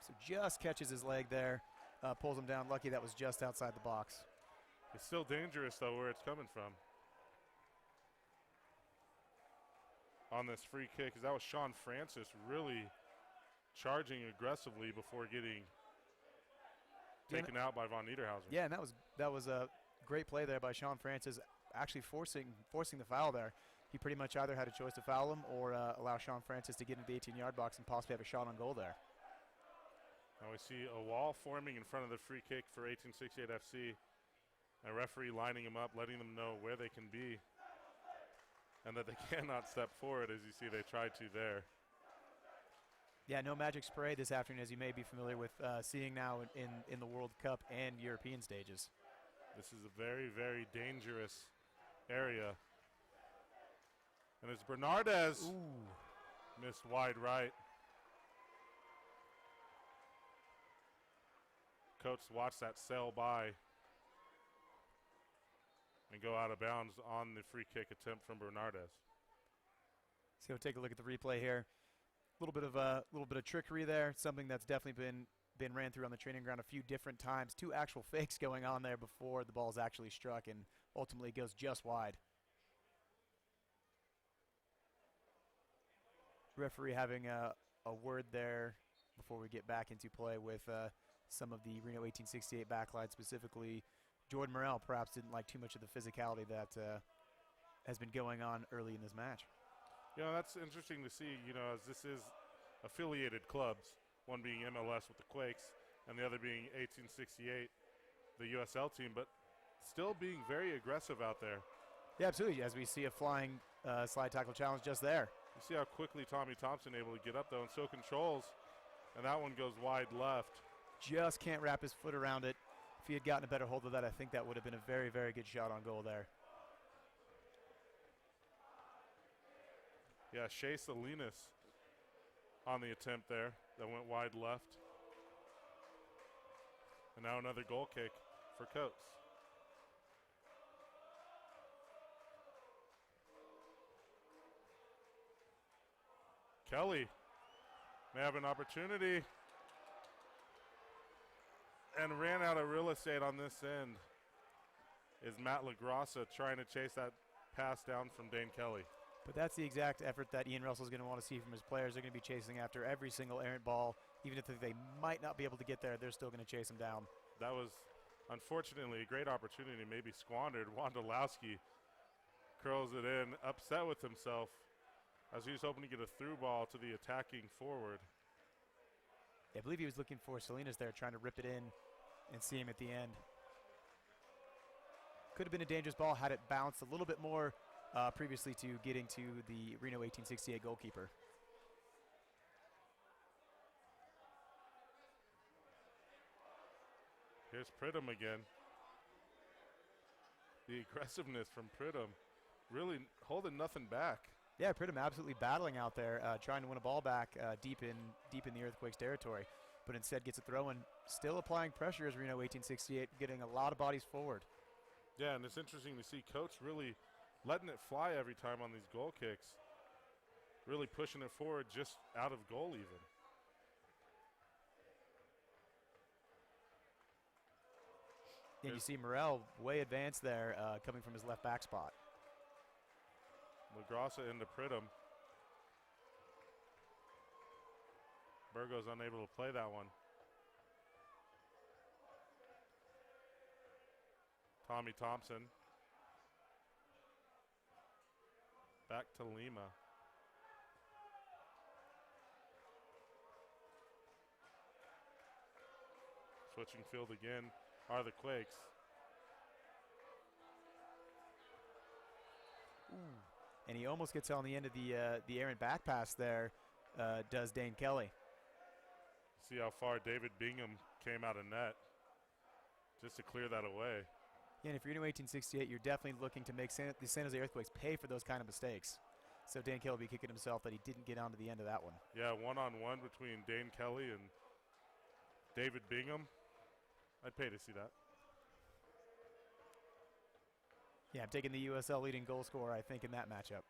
So just catches his leg there, pulls him down. Lucky that was just outside the box. It's still dangerous, though, where it's coming from. On this free kick, because that was Sean Francis really charging aggressively before getting taken out by Von Niederhausen. Yeah, and that was a great play there by Sean Francis, actually forcing the foul there. He pretty much either had a choice to foul him or allow Sean Francis to get into the 18-yard box and possibly have a shot on goal there. Now we see a wall forming in front of the free kick for 1868 FC. A referee lining them up, letting them know where they can be and that they cannot step forward, as you see they tried to there. Yeah, no magic spray this afternoon, as you may be familiar with seeing now in the World Cup and European stages. This is a very, very dangerous area. And it's Bernardez. Ooh. Missed wide right. Coates watched that sail by and go out of bounds on the free kick attempt from Bernardez. So take a look at the replay here. A little bit of trickery there. Something that's definitely been ran through on the training ground a few different times. 2 actual fakes going on there before the ball's actually struck, and ultimately goes just wide. Referee having a word there before we get back into play with some of the Reno 1868 backline, specifically Jordan Morrell perhaps didn't like too much of the physicality that has been going on early in this match. You know, that's interesting to see, you know, as this is affiliated clubs, one being MLS with the Quakes and the other being 1868, the USL team, but still being very aggressive out there. Yeah, absolutely. As we see a flying slide tackle challenge just there. You see how quickly Tommy Thompson able to get up, though, and so controls, and that one goes wide left. Just can't wrap his foot around it. If he had gotten a better hold of that, I think that would have been a very, very good shot on goal there. Yeah, Shea Salinas on the attempt there that went wide left. And now another goal kick for Coates. Kelly may have an opportunity and ran out of real estate on this end. Is Matt LaGrassa trying to chase that pass down from Dane Kelly. But that's the exact effort that Ian Russell's going to want to see from his players. They're going to be chasing after every single errant ball. Even if they might not be able to get there, they're still going to chase them down. That was, unfortunately, a great opportunity, maybe squandered. Wondolowski curls it in, upset with himself, as he was hoping to get a through ball to the attacking forward. I believe he was looking for Salinas there, trying to rip it in and see him at the end. Could have been a dangerous ball had it bounced a little bit more previously to getting to the Reno 1868 goalkeeper. Here's Pridham again. The aggressiveness from Pridham, really holding nothing back. Yeah, Pridham absolutely battling out there, trying to win a ball back deep in the Earthquakes territory, but instead gets a throw and still applying pressure as Reno 1868, getting a lot of bodies forward. Yeah, and it's interesting to see Coach really letting it fly every time on these goal kicks, really pushing it forward just out of goal even. And you see Morrell way advanced there, coming from his left back spot. LaGrassa into Pridham. Burgo's unable to play that one. Tommy Thompson. Back to Lima. Switching field again are the Quakes. Ooh. And he almost gets on the end of the errant back pass there, does Dane Kelly. See how far David Bingham came out of net just to clear that away. Yeah, and if you're Reno 1868, you're definitely looking to make the San Jose Earthquakes pay for those kind of mistakes. So Dane Kelly will be kicking himself that he didn't get onto the end of that one. Yeah, one-on-one between Dane Kelly and David Bingham. I'd pay to see that. Yeah, I'm taking the USL leading goal scorer, I think, in that matchup.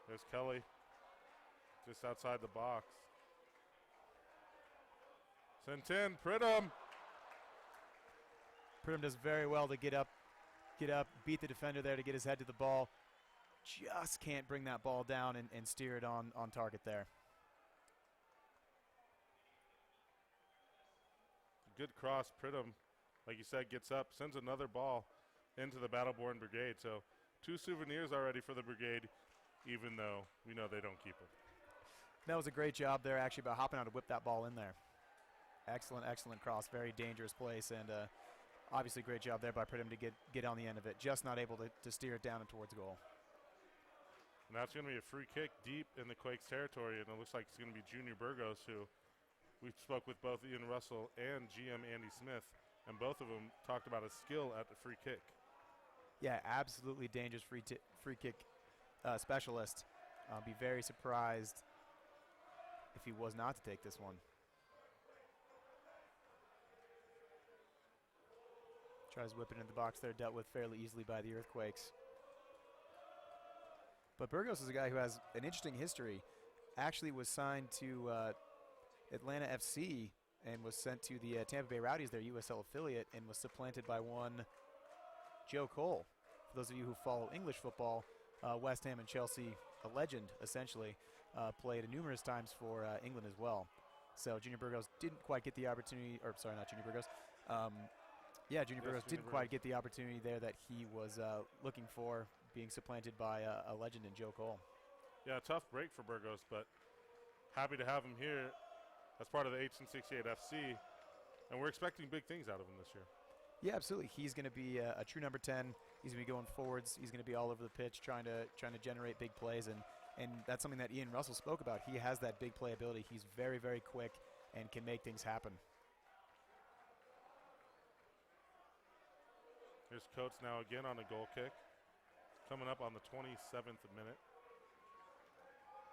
There's Kelly just outside the box. Sent in, Pridham. Pridham does very well to get up, beat the defender there to get his head to the ball. Just can't bring that ball down and steer it on target there. Good cross. Pridham, like you said, gets up, sends another ball into the Battleborn Brigade. So 2 souvenirs already for the Brigade, even though we know they don't keep them. That was a great job there, actually, by hopping out to whip that ball in there. Excellent, excellent cross. Very dangerous place, and obviously great job there by Pridham to get on the end of it. Just not able to steer it down and towards goal. And that's going to be a free kick deep in the Quakes territory, and it looks like it's going to be Junior Burgos, who we spoke with both Ian Russell and GM Andy Smith, and both of them talked about his skill at the free kick. Yeah, absolutely dangerous free kick specialist. I'll be very surprised if he was not to take this one. Tries whipping in the box there, dealt with fairly easily by the Earthquakes. But Burgos is a guy who has an interesting history. Actually was signed to Atlanta FC and was sent to the Tampa Bay Rowdies, their USL affiliate, and was supplanted by one Joe Cole. For those of you who follow English football, West Ham and Chelsea, a legend, essentially. played numerous times for England as well. So Junior Burgos didn't quite get the opportunity, or sorry, not Junior Burgos. Junior Burgos didn't quite get the opportunity there that he was looking for, being supplanted by a legend in Joe Cole. Yeah, tough break for Burgos, but happy to have him here as part of the 1868 FC, and we're expecting big things out of him this year. Yeah, absolutely. He's going to be a true number 10. He's going to be going forwards. He's going to be all over the pitch, trying to generate big plays, and that's something that Ian Russell spoke about. He has that big play ability. He's very, very quick and can make things happen. Here's Coates now again on a goal kick. Coming up on the 27th minute.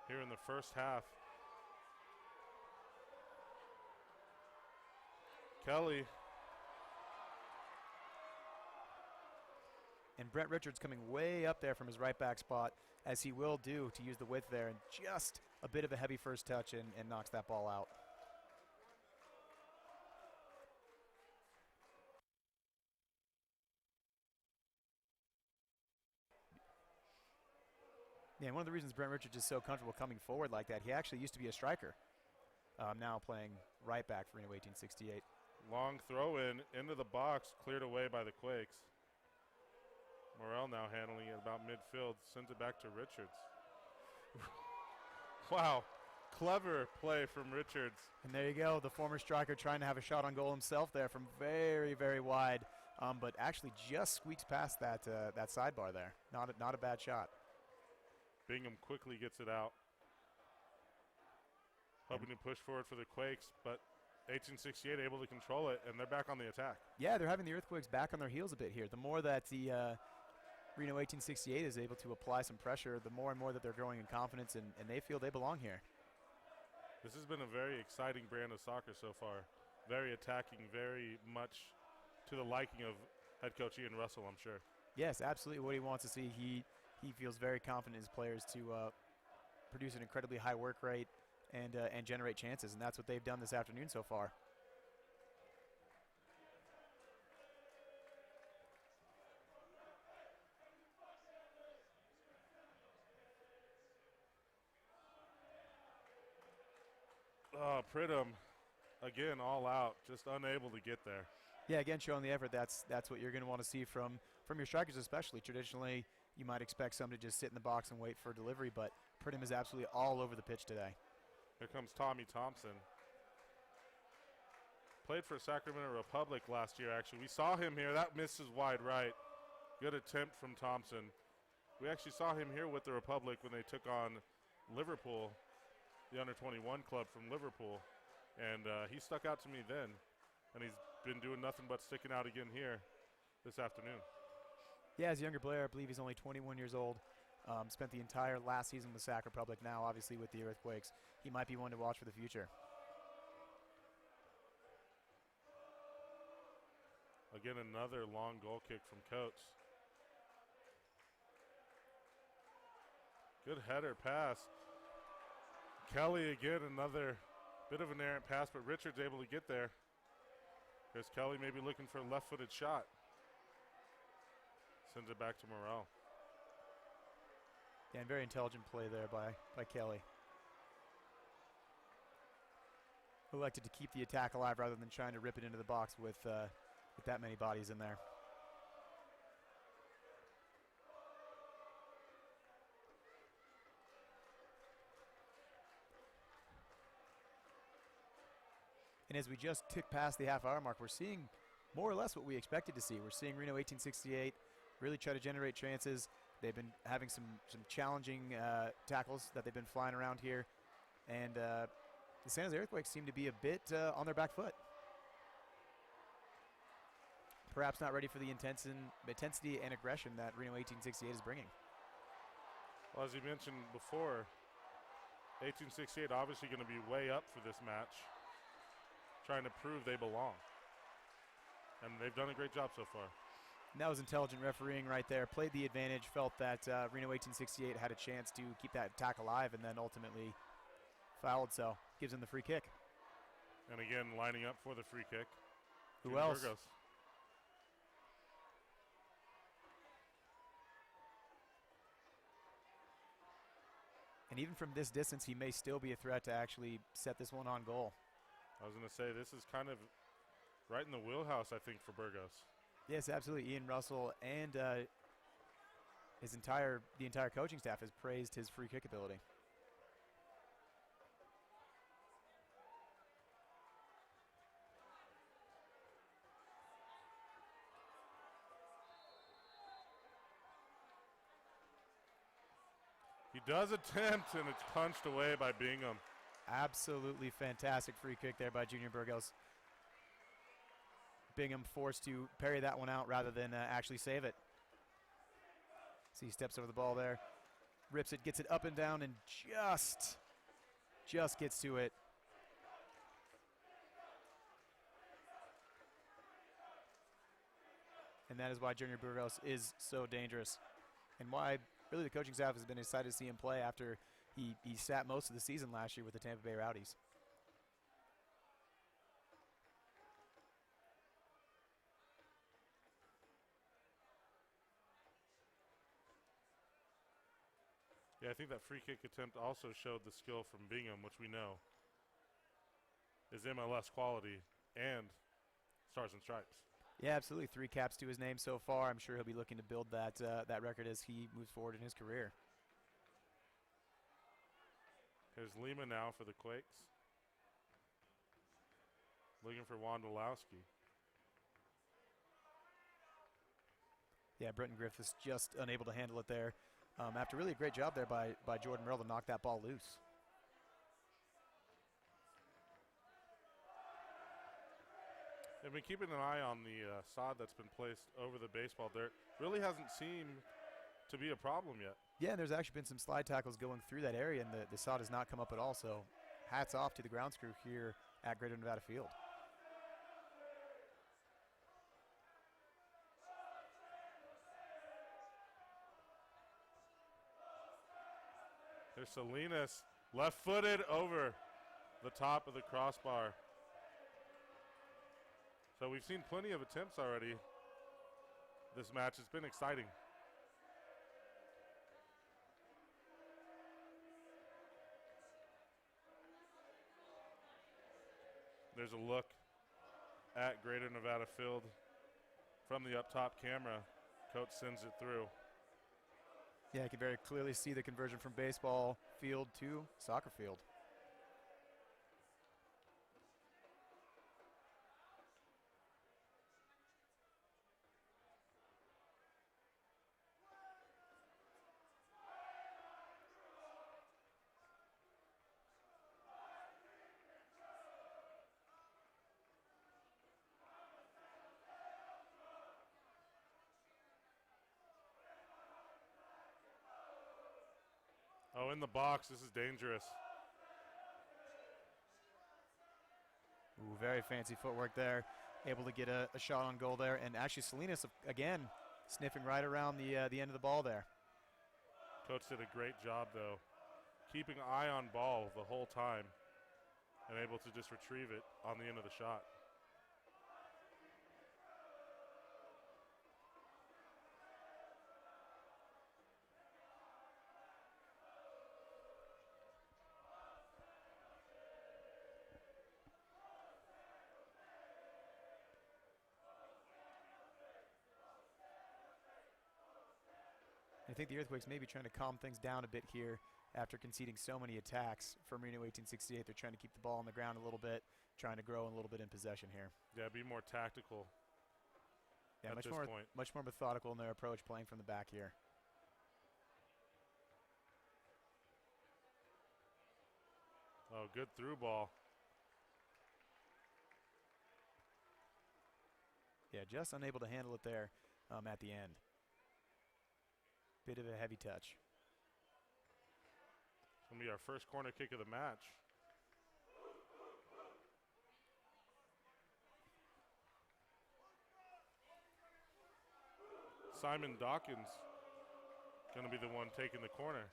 Here in the first half. Kelly. And Brent Richards coming way up there from his right back spot, as he will do, to use the width there, and just a bit of a heavy first touch and knocks that ball out. Yeah, and one of the reasons Brent Richards is so comfortable coming forward like that, he actually used to be a striker, now playing right back for Reno 1868. Long throw in into the box, cleared away by the Quakes. Morel now handling it about midfield, sends it back to Richards. Wow, clever play from Richards. And there you go, the former striker trying to have a shot on goal himself there from very, very wide, but actually just squeaks past that sidebar there. Not a bad shot. Bingham quickly gets it out. Hoping to push forward for the Quakes, but 1868 able to control it, and they're back on the attack. Yeah, they're having the Earthquakes back on their heels a bit here. The more that the Reno 1868 is able to apply some pressure, the more and more that they're growing in confidence, and they feel they belong here. This has been a very exciting brand of soccer so far. Very attacking, very much to the liking of head coach Ian Russell, I'm sure. Yes, absolutely what he wants to see. He feels very confident in his players to produce an incredibly high work rate and generate chances, and that's what they've done this afternoon so far. Oh, Pridham, again, all out, just unable to get there. Yeah, again, showing the effort. That's what you're going to want to see from your strikers, especially. Traditionally, you might expect somebody to just sit in the box and wait for delivery, but Pridham is absolutely all over the pitch today. Here comes Tommy Thompson. Played for Sacramento Republic last year, actually. We saw him here. That misses wide right. Good attempt from Thompson. We actually saw him here with the Republic when they took on Liverpool, the under-21 club from Liverpool. And he stuck out to me then. And he's been doing nothing but sticking out again here this afternoon. Yeah, as a younger player, I believe he's only 21 years old. Spent the entire last season with Sac Republic, now obviously with the Earthquakes. He might be one to watch for the future. Again, another long goal kick from Coates. Good header pass. Kelly again, another bit of an errant pass, but Richards able to get there. Here's Kelly maybe looking for a left-footed shot. Sends it back to Morel. Yeah, and very intelligent play there by Kelly. Elected to keep the attack alive rather than trying to rip it into the box with that many bodies in there. And as we just tick past the half-hour mark, we're seeing more or less what we expected to see. We're seeing Reno 1868 really try to generate chances. They've been having some challenging tackles that they've been flying around here. And the San Jose Earthquakes seem to be a bit on their back foot. Perhaps not ready for the intensity and aggression that Reno 1868 is bringing. Well, as you mentioned before, 1868 obviously going to be way up for this match, trying to prove they belong. And they've done a great job so far. And that was intelligent refereeing right there. Played the advantage, felt that Reno 1868 had a chance to keep that attack alive, and then ultimately fouled, so gives him the free kick. And again, lining up for the free kick. Who Junior else? Burgos. And And even from this distance, he may still be a threat to actually set this one on goal. I was going to say, this is kind of right in the wheelhouse, I think, for Burgos. Yes, absolutely. Ian Russell and the entire coaching staff has praised his free kick ability. He does attempt, and it's punched away by Bingham. Absolutely fantastic free kick there by Junior Burgos. Bingham forced to parry that one out rather than actually save it. See, he steps over the ball there, rips it, gets it up and down, and just gets to it. And that is why Junior Burgos is so dangerous, and why really the coaching staff has been excited to see him play after he sat most of the season last year with the Tampa Bay Rowdies. Yeah, I think that free kick attempt also showed the skill from Bingham, which we know is MLS quality and Stars and Stripes. Yeah, absolutely. 3 caps to his name so far. I'm sure he'll be looking to build that record as he moves forward in his career. Here's Lima now for the Quakes. Looking for Wondolowski. Yeah, Brenton Griffiths just unable to handle it there. After really a great job there by Jordan Merrill to knock that ball loose. I've been keeping an eye on the sod that's been placed over the baseball. There really hasn't seemed to be a problem yet. Yeah, and there's actually been some slide tackles going through that area, and the sod has not come up at all. So hats off to the grounds crew here at Greater Nevada Field. There's Salinas, left-footed over the top of the crossbar. So we've seen plenty of attempts already this match. It's been exciting. There's a look at Greater Nevada Field from the up-top camera. Coach sends it through. Yeah, you can very clearly see the conversion from baseball field to soccer field. Oh, in the box. This is dangerous. Ooh, very fancy footwork there. Able to get a shot on goal there. And actually Salinas, again, sniffing right around the end of the ball there. Coach did a great job, though, keeping an eye on ball the whole time and able to just retrieve it on the end of the shot. I think the Earthquakes may be trying to calm things down a bit here after conceding so many attacks from Reno 1868. They're trying to keep the ball on the ground a little bit, trying to grow a little bit in possession here. Yeah, be more tactical Yeah, at much this more point. much more methodical in their approach, playing from the back here. Oh, good through ball. Yeah, just unable to handle it there at the end. Bit of a heavy touch. It's going to be our first corner kick of the match. Simon Dawkins going to be the one taking the corner.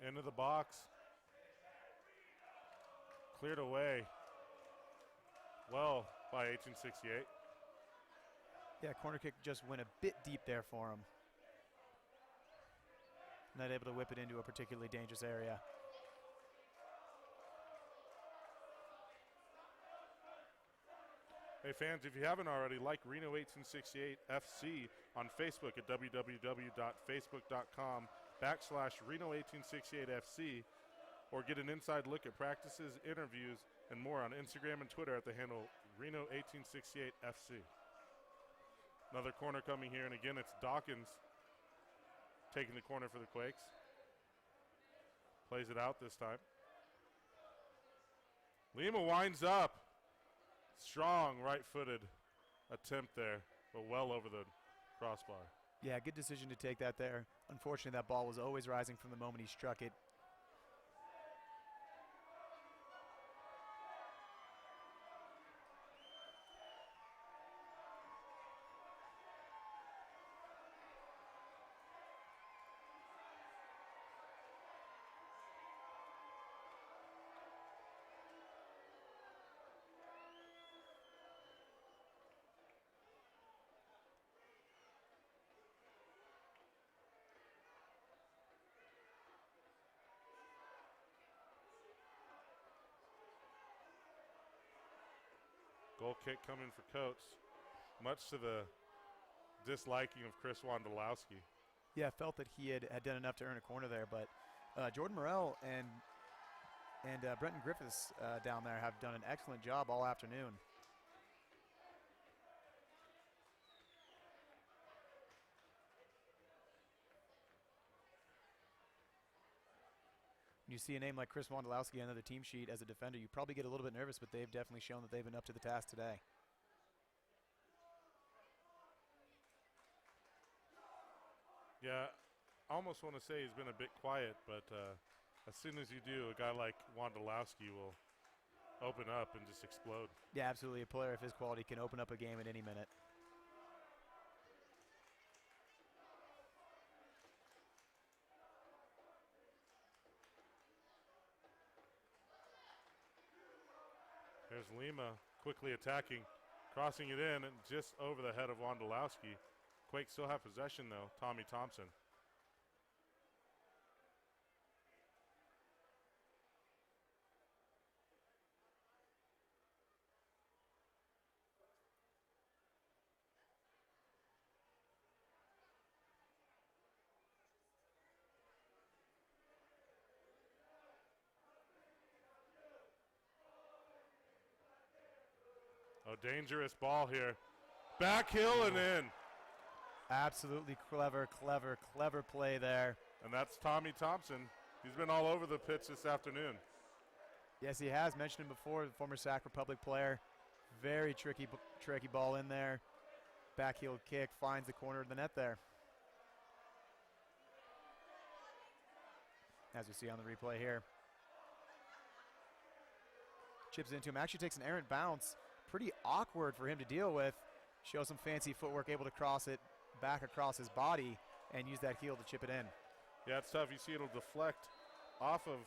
Into the box. Cleared away well by 1868. Yeah, corner kick just went a bit deep there for him. Not able to whip it into a particularly dangerous area. Hey fans, if you haven't already, like Reno 1868 FC on Facebook at www.facebook.com/Reno 1868 FC, or get an inside look at practices, interviews, and more on Instagram and Twitter at the handle Reno 1868 FC. Another corner coming here, and again it's Dawkins taking the corner for the Quakes. Plays it out this time. Lima winds up. Strong right-footed attempt there, but well over the crossbar. Yeah, good decision to take that there. Unfortunately, that ball was always rising from the moment he struck it. Goal kick coming for Coates, much to the disliking of Chris Wondolowski. Yeah, felt that he had done enough to earn a corner there, but Jordan Morrell and Brenton Griffiths down there have done an excellent job all afternoon. When you see a name like Chris Wondolowski on the team sheet as a defender, you probably get a little bit nervous, but they've definitely shown that they've been up to the task today. Yeah, I almost want to say he's been a bit quiet, but as soon as you do, a guy like Wondolowski will open up and just explode. Yeah, absolutely. A player of his quality can open up a game at any minute. There's Lima quickly attacking, crossing it in and just over the head of Wondolowski. Quakes still have possession though, Tommy Thompson. Oh, dangerous ball here. Back heel and in. Absolutely clever, clever, clever play there. And that's Tommy Thompson. He's been all over the pitch this afternoon. Yes, he has. Mentioned him before, the former Sac Republic player. Very tricky ball in there. Back heel kick finds the corner of the net there. As we see on the replay here. Chips into him. Actually takes an errant bounce. Pretty awkward for him to deal with. Shows some fancy footwork, able to cross it back across his body and use that heel to chip it in. Yeah, it's tough. You see it'll deflect off of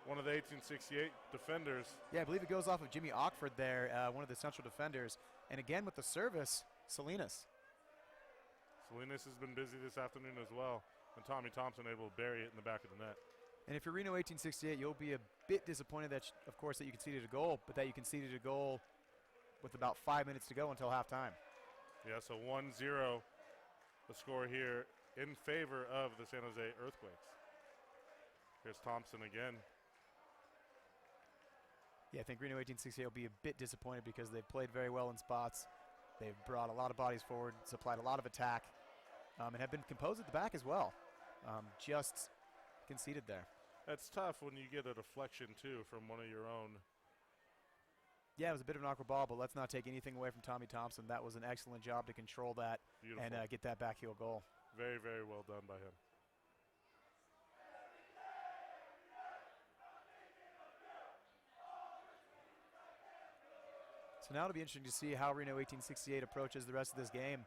one of the 1868 defenders. Yeah, I believe it goes off of Jimmy Ockford there, one of the central defenders. And again with the service, Salinas. Salinas has been busy this afternoon as well, and Tommy Thompson able to bury it in the back of the net. And if you're Reno 1868, you'll be a bit disappointed that, of course, that you conceded a goal, but that you conceded a goal with about 5 minutes to go until halftime. Yeah, so 1-0 the score here in favor of the San Jose Earthquakes. Here's Thompson again. Yeah, I think Reno 1868 will be a bit disappointed because they've played very well in spots. They've brought a lot of bodies forward, supplied a lot of attack, and have been composed at the back as well. Just conceded there. That's tough when you get a deflection, too, from one of your own. Yeah, it was a bit of an awkward ball, but let's not take anything away from Tommy Thompson. That was an excellent job to control that Beautiful. and get that back heel goal. Very, very well done by him. So now it'll be interesting to see how Reno 1868 approaches the rest of this game.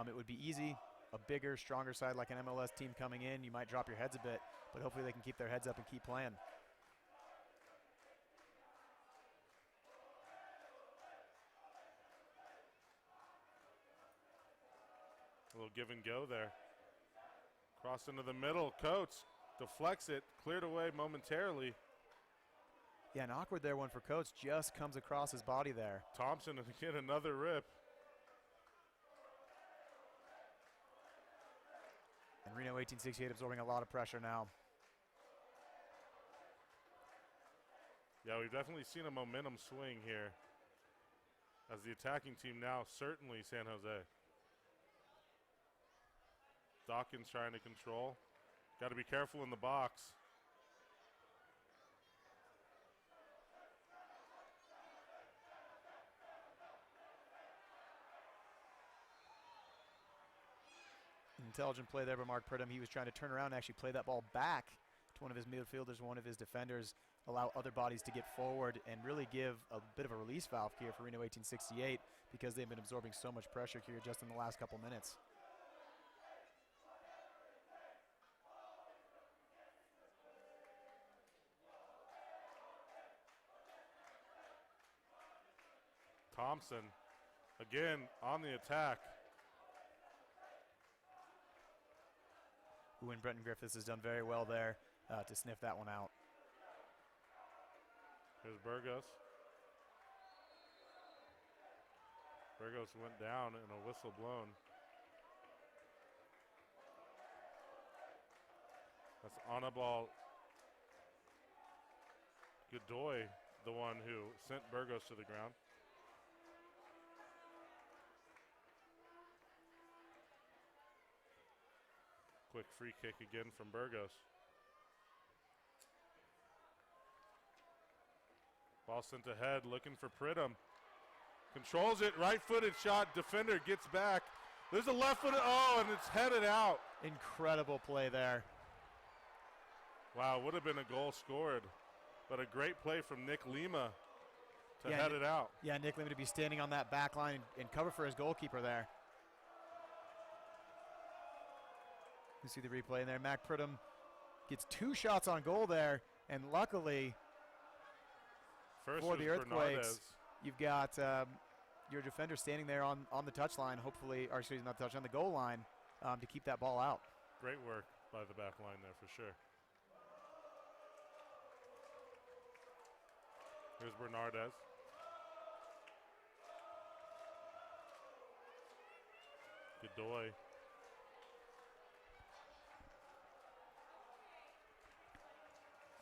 It would be easy. A bigger, stronger side like an MLS team coming in, you might drop your heads a bit, but hopefully they can keep their heads up and keep playing. A little give and go there. Cross into the middle. Coates deflects it, cleared away momentarily. Yeah, an awkward there one for Coates. Just comes across his body there. Thompson again, another rip. And Reno 1868 absorbing a lot of pressure now. Yeah, we've definitely seen a momentum swing here as the attacking team now, certainly San Jose. Dawkins trying to control. Got to be careful in the box. Intelligent play there by Mark Pridham. He was trying to turn around and actually play that ball back to one of his midfielders, one of his defenders, allow other bodies to get forward and really give a bit of a release valve here for Reno 1868 because they've been absorbing so much pressure here just in the last couple minutes. Thompson again on the attack. Ooh, and Brenton Griffiths has done very well there to sniff that one out. Here's Burgos. Burgos went down and a whistle blown. That's on a ball. Godoy, the one who sent Burgos to the ground. Quick free kick again from Burgos. Ball sent ahead, looking for Pridham. Controls it, right-footed shot, defender gets back. There's a left-footed, oh, and it's headed out. Incredible play there. Wow, would have been a goal scored, but a great play from Nick Lima to head it out. Yeah, Nick Lima to be standing on that back line and cover for his goalkeeper there. You see the replay in there. Mac Pridham gets 2 shots on goal there, and luckily First for the Earthquakes, Bernardez. you've got your defender standing there on the touchline, hopefully, or excuse me, not the touchline, the goal line, to keep that ball out. Great work by the back line there for sure. Here's Bernardez. Godoy.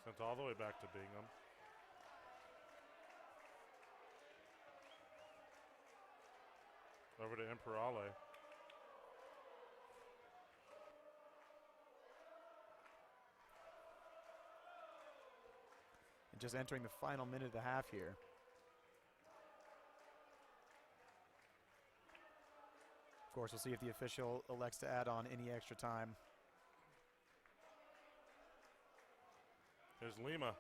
Sent all the way back to Bingham. Over to Imperale. And just entering the final minute of the half here. Of course, we'll see if the official elects to add on any extra time. There's Lima.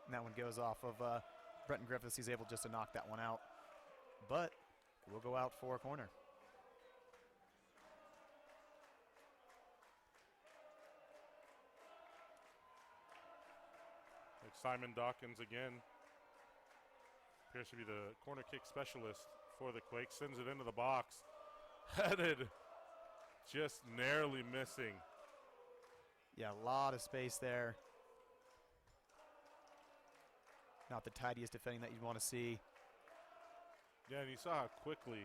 And that one goes off of Brenton Griffiths. He's able just to knock that one out. But it will go out for a corner. Like Simon Dawkins again. Appears to be the corner kick specialist for the Quakes. Sends it into the box. Headed. Just narrowly missing. Yeah, a lot of space there. Not the tidiest defending that you'd want to see. Yeah, and you saw how quickly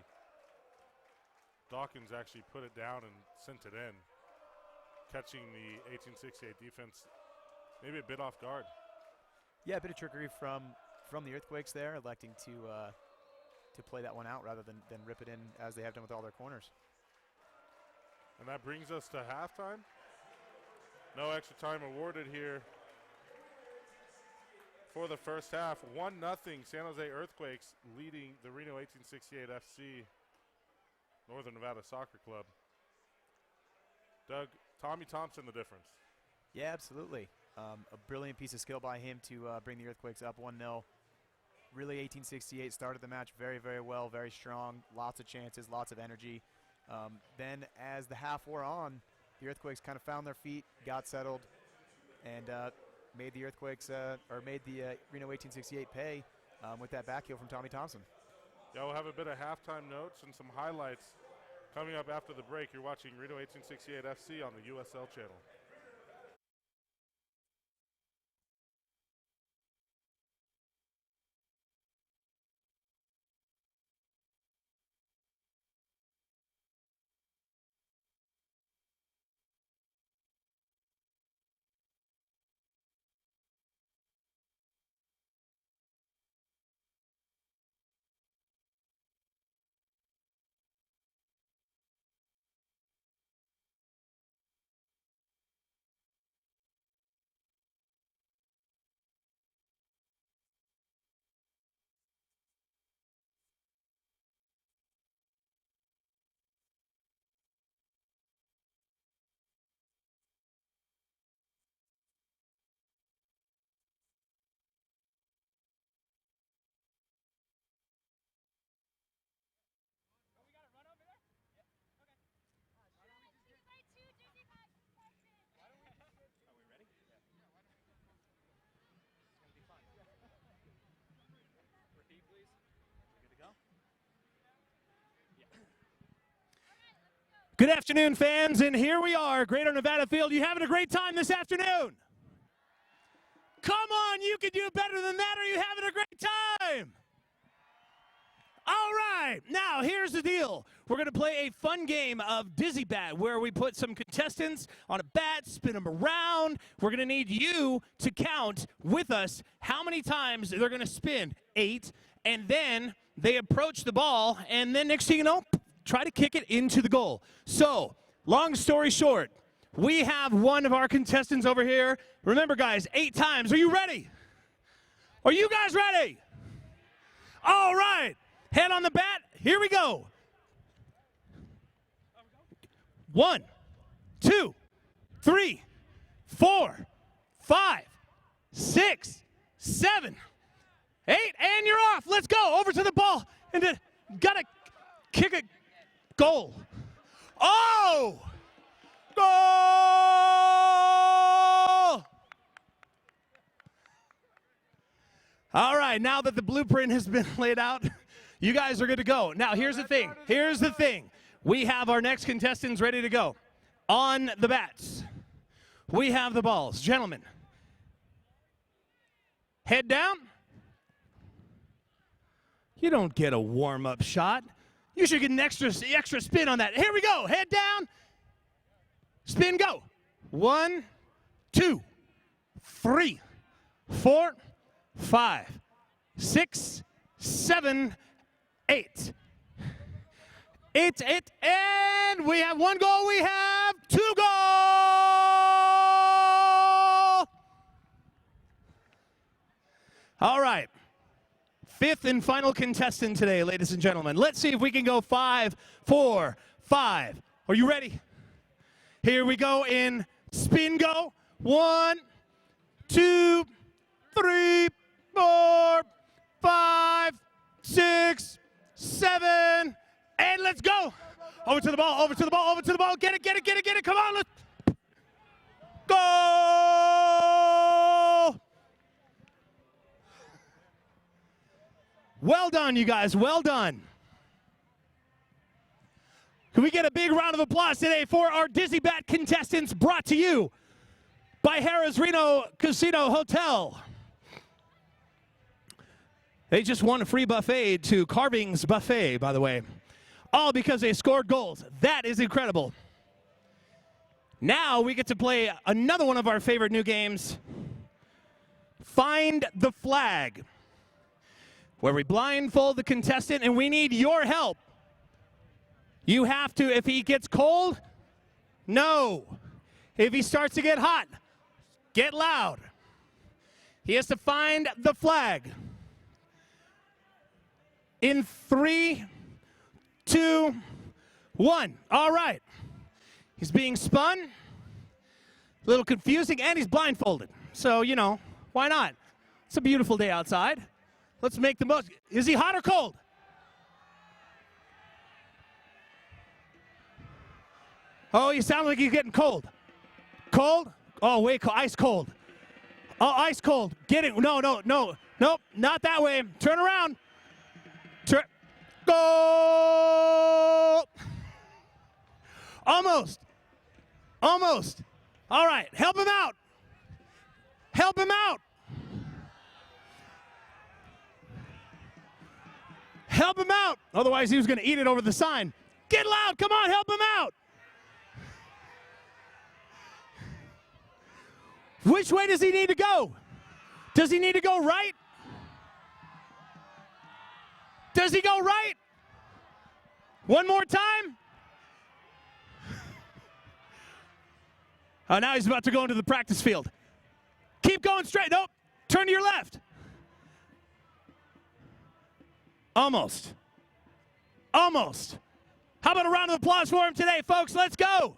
Dawkins actually put it down and sent it in, catching the 1868 defense maybe a bit off guard. Yeah, a bit of trickery from the Earthquakes there, electing to play that one out rather than rip it in as they have done with all their corners. And that brings us to halftime. No extra time awarded here for the first half. 1-0 San Jose Earthquakes leading the Reno 1868 FC Northern Nevada Soccer Club. Doug, Tommy Thompson the difference. Yeah, absolutely. A brilliant piece of skill by him to bring the Earthquakes up 1-0. Really, 1868 started the match very, very well, very strong, lots of chances, lots of energy. Then as the half wore on, the Earthquakes kind of found their feet, got settled, and made the Reno 1868 pay with that back heel from Tommy Thompson. Yeah, we'll have a bit of halftime notes and some highlights coming up after the break. You're watching Reno 1868 FC on the USL channel. Good afternoon, fans, and here we are, Greater Nevada Field. You having a great time this afternoon? Come on, you can do better than that. Are you having a great time? All right, now here's the deal. We're going to play a fun game of Dizzy Bat where we put some contestants on a bat, spin them around. We're going to need you to count with us how many times they're going to spin. 8, and then they approach the ball, and then next thing you know, try to kick it into the goal. So, long story short, we have one of our contestants over here. Remember, guys, 8 times. Are you ready? Are you guys ready? All right. Head on the bat. Here we go. 1, 2, 3, 4, 5, 6, 7, 8, and you're off. Let's go. Over to the ball. And then gotta kick it. Goal. Oh! Goal! All right, now that the blueprint has been laid out, you guys are good to go. Now, here's the thing. Here's the thing. We have our next contestants ready to go. On the bats, we have the balls. Gentlemen, head down. You don't get a warm-up shot. You should get an extra spin on that. Here we go. Head down. Spin, go. 1, 2, 3, 4, 5, 6, 7, 8. 8, and we have 1 goal. We have 2 goals. All right. 5th and final contestant today, ladies and gentlemen. Let's see if we can go 5, 4, 5. Are you ready? Here we go in spin go. 1, 2, 3, 4, 5, 6, 7, and let's go. Over to the ball, over to the ball, over to the ball. Get it, get it, get it, get it. Come on, let's go. Well done, you guys. Well done. Can we get a big round of applause today for our Dizzy Bat contestants, brought to you by Harrah's Reno Casino Hotel. They just won a free buffet to Carvings Buffet, by the way. All because they scored goals. That is incredible. Now we get to play another one of our favorite new games, Find the Flag, where we blindfold the contestant, and we need your help. You have to, if he gets cold, no. If he starts to get hot, get loud. He has to find the flag. In 3, 2, 1. All right. He's being spun. A little confusing, and he's blindfolded. So, you know, why not? It's a beautiful day outside. Let's make the most. Is he hot or cold? Oh, you sound like he's getting cold. Cold? Oh, wait, ice cold. Oh, ice cold. Get it. No, no, no. Nope, not that way. Turn around. Goal! Almost. Almost. All right, help him out. Help him out. Help him out. Otherwise, he was going to eat it over the sign. Get loud. Come on, help him out. Which way does he need to go? Does he need to go right? Does he go right? One more time. Oh, now he's about to go into the practice field. Keep going straight. Nope. Turn to your left. Almost. Almost. How about a round of applause for him today, folks? Let's go.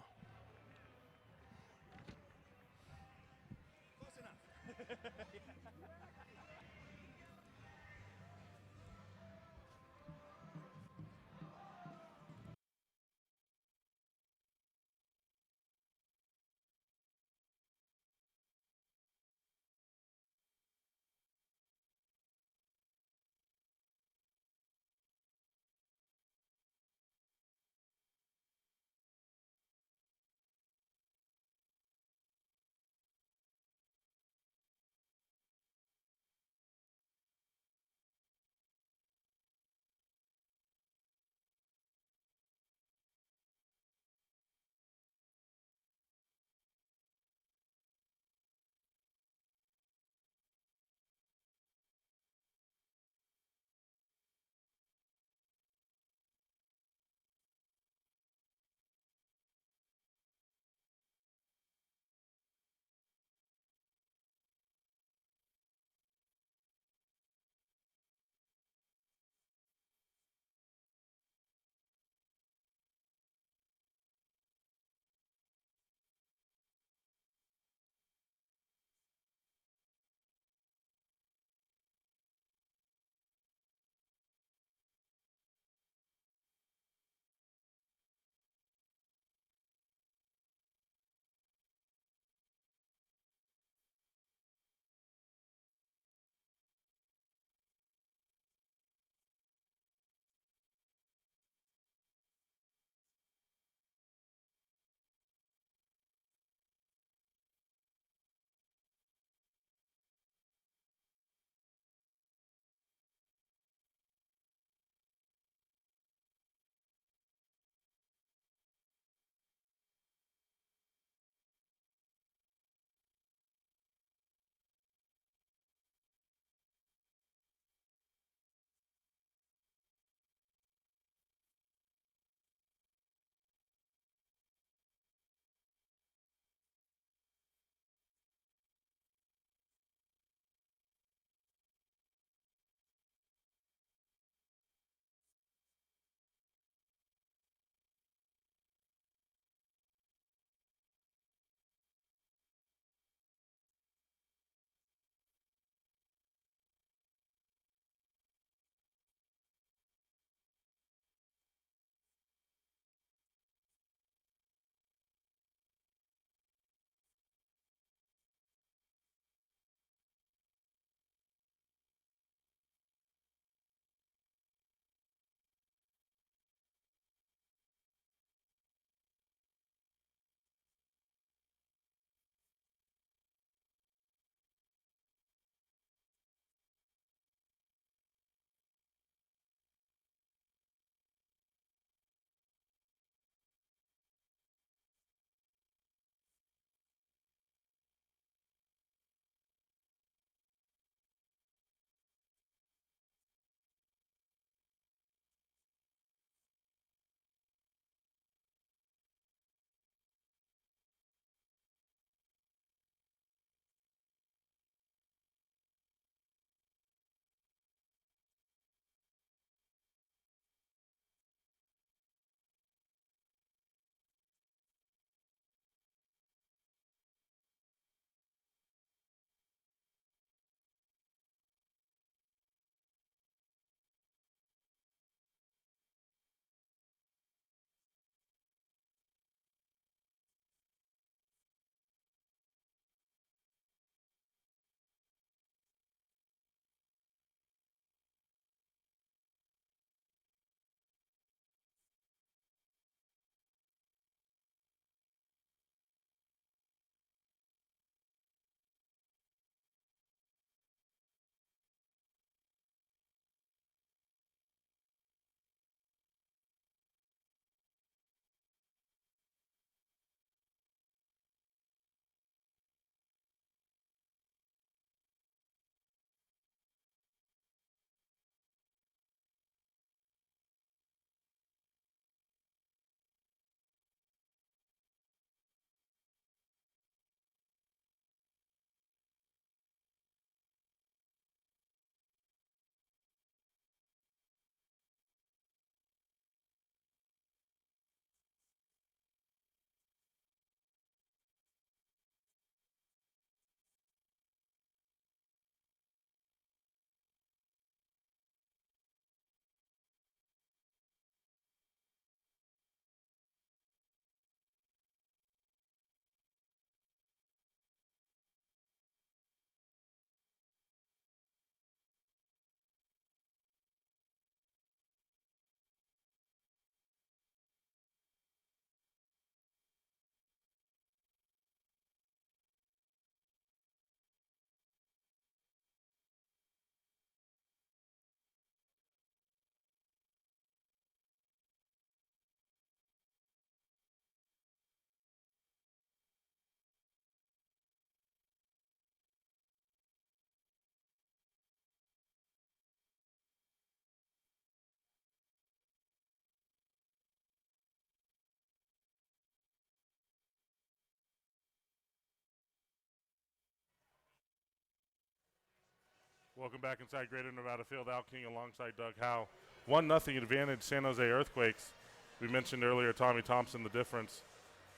Welcome back inside Greater Nevada Field. Al King alongside Doug Howe. 1-0 advantage San Jose Earthquakes. We mentioned earlier Tommy Thompson, the difference.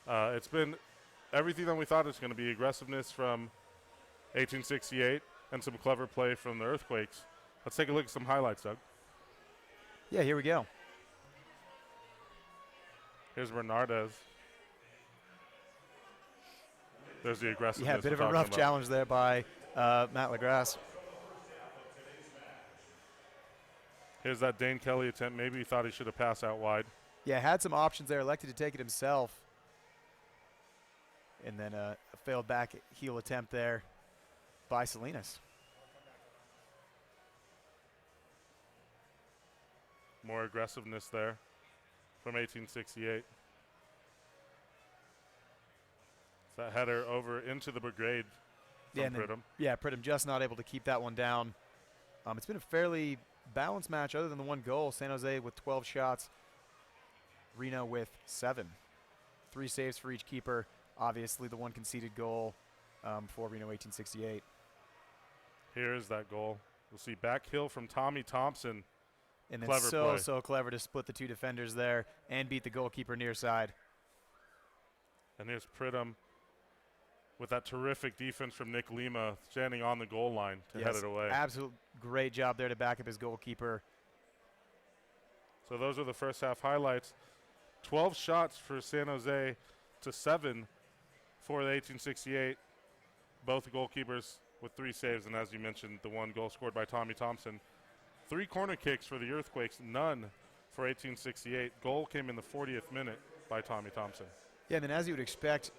It's been everything that we thought it was going to be. Aggressiveness from 1868 and some clever play from the Earthquakes. Let's take a look at some highlights, Doug. Yeah, here we go. Here's Bernardez. There's the aggressiveness. Yeah, a bit of a we're rough talking about. challenge there by Matt LaGrasse. Here's that Dane Kelly attempt. Maybe he thought he should have passed out wide. Yeah, had some options there, elected to take it himself. And then a failed back heel attempt there by Salinas. More aggressiveness there from 1868. That header over into the brigade from Yeah, and then, Pridham. yeah, Pridham just not able to keep that one down. It's been a fairly balanced match other than the one goal. San Jose with 12 shots, Reno with 7. 3 saves for each keeper. Obviously the one conceded goal for Reno 1868. Here's that goal. We'll see back heel from Tommy Thompson. And then Clever play. so clever to split the 2 defenders there and beat the goalkeeper near side. And here's Pridham with that terrific defense from Nick Lima standing on the goal line to head Yes, it away. Absolute great job there to back up his goalkeeper. So those are the first half highlights. 12 shots for San Jose to 7 for the 1868. Both goalkeepers with 3 saves, and as you mentioned, the one goal scored by Tommy Thompson. 3 corner kicks for the Earthquakes, none for 1868. Goal came in the 40th minute by Tommy Thompson. Yeah, and then as you would expect,